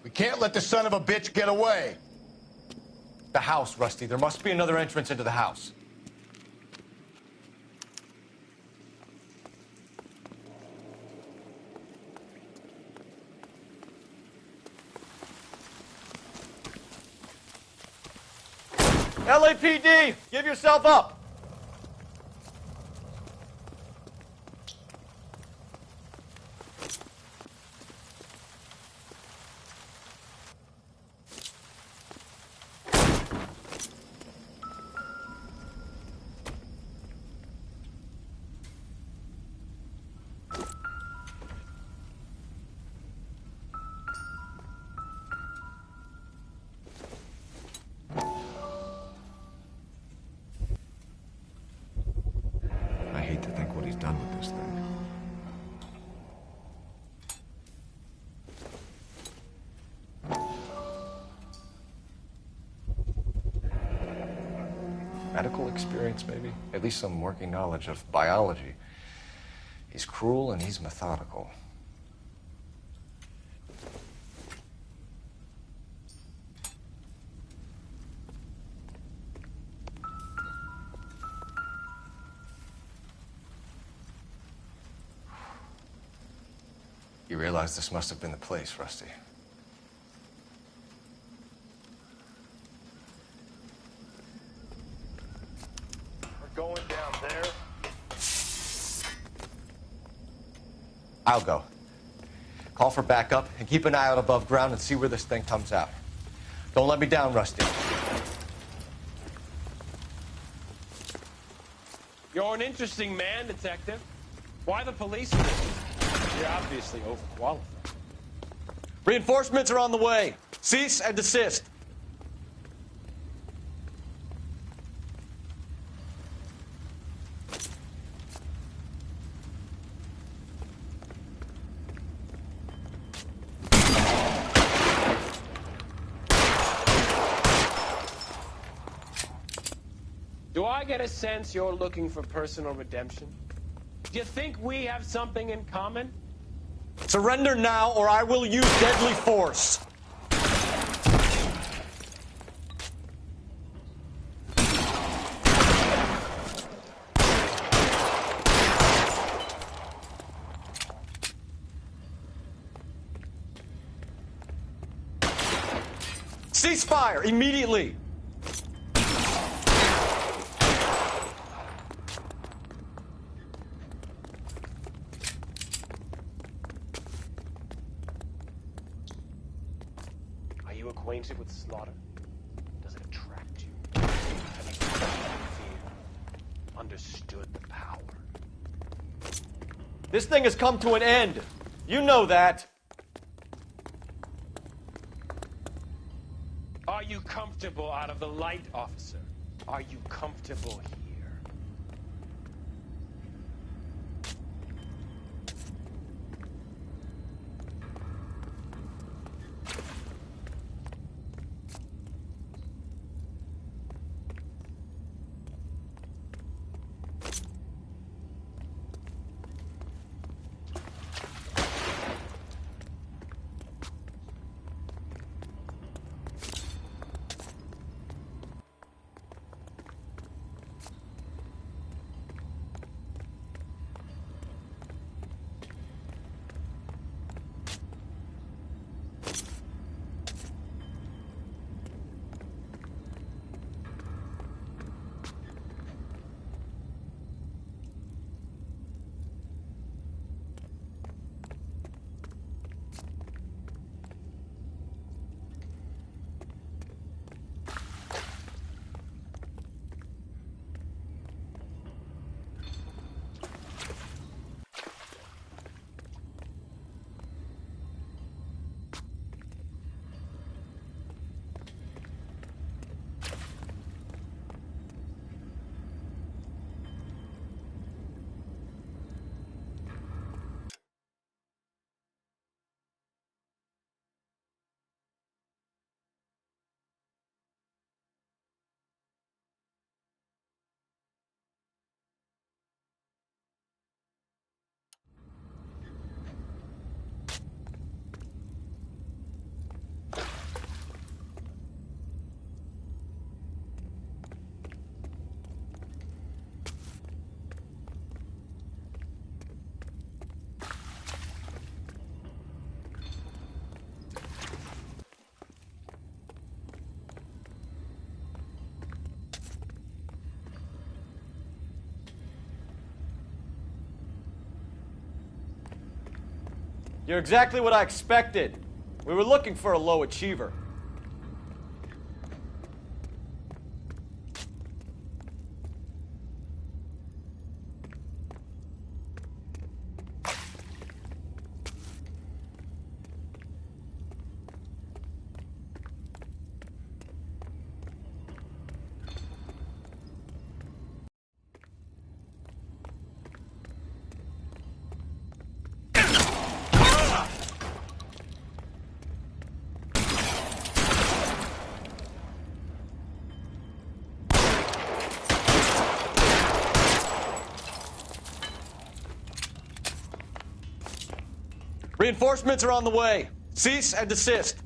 We can't let the son of a bitch get away. The house, Rusty. There must be another entrance into the house. LAPD, give yourself up. I hate to think what he's done with this thing. Medical experience, maybe? At least some working knowledge of biology. He's cruel and he's methodical. You realize this must have been the place, Rusty. We're going down there. I'll go. Call for backup and keep an eye out above ground and see where this thing comes out. Don't let me down, Rusty. You're an interesting man, Detective. Why the police? You're obviously overqualified. Reinforcements are on the way. Cease and desist. Do I get a sense you're looking for personal redemption? Do you think we have something in common? Surrender now or I will use deadly force. Cease fire immediately. Acquainted with slaughter? Does it attract you? Have you felt fear? Understood the power? This thing has come to an end. You know that. Are you comfortable out of the light, officer? Are you comfortable here? You're exactly what I expected. We were looking for a low achiever. Reinforcements are on the way. Cease and desist.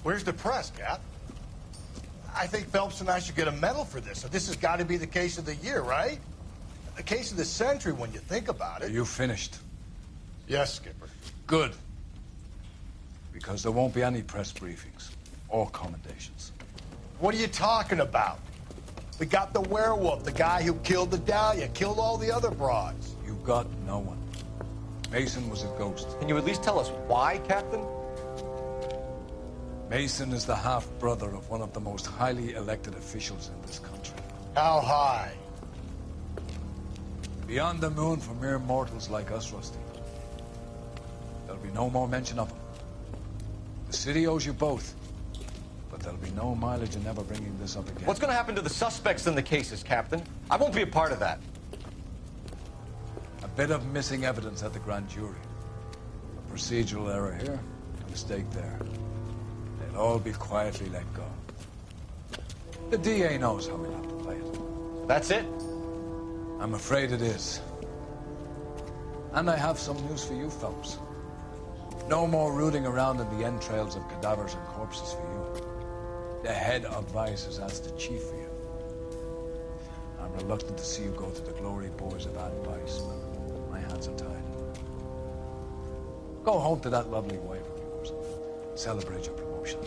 Where's the press, Cap? I think Phelps and I should get a medal for this. So this has got to be the case of the year, right? The case of the century when you think about it. Are you finished? Yes, Skipper. Good. Because there won't be any press briefings or commendations. What are you talking about? We got the werewolf, the guy who killed the Dahlia, killed all the other broads. You got no one. Mason was a ghost. Can you at least tell us why, Captain? Mason is the half-brother of one of the most highly elected officials in this country. How high? Beyond the moon for mere mortals like us, Rusty. There'll be no more mention of him. The city owes you both. But there'll be no mileage in ever bringing this up again. What's going to happen to the suspects in the cases, Captain? I won't be a part of that. A bit of missing evidence at the grand jury. A procedural error here, a mistake there. They'll all be quietly let go. The DA knows how we'll have to play it. That's it? I'm afraid it is. And I have some news for you, Phelps. No more rooting around in the entrails of cadavers and corpses for you. The head of Vice has asked the chief for you. I'm reluctant to see you go to the glory boys of Vice, but my hands are tied. Go home to that lovely wife of yours. Celebrate your promotion.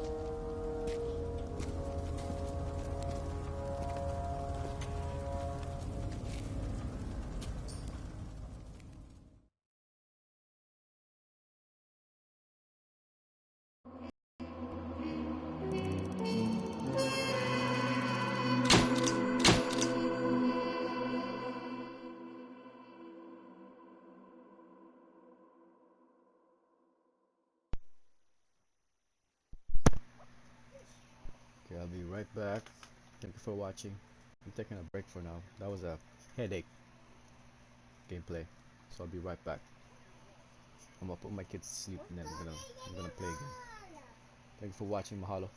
Okay, I'll be right back. Thank you for watching. I'm taking a break for now. That was a headache gameplay, so I'll be right back. I'm gonna put my kids to sleep and then I'm gonna play again. Thank you for watching. Mahalo.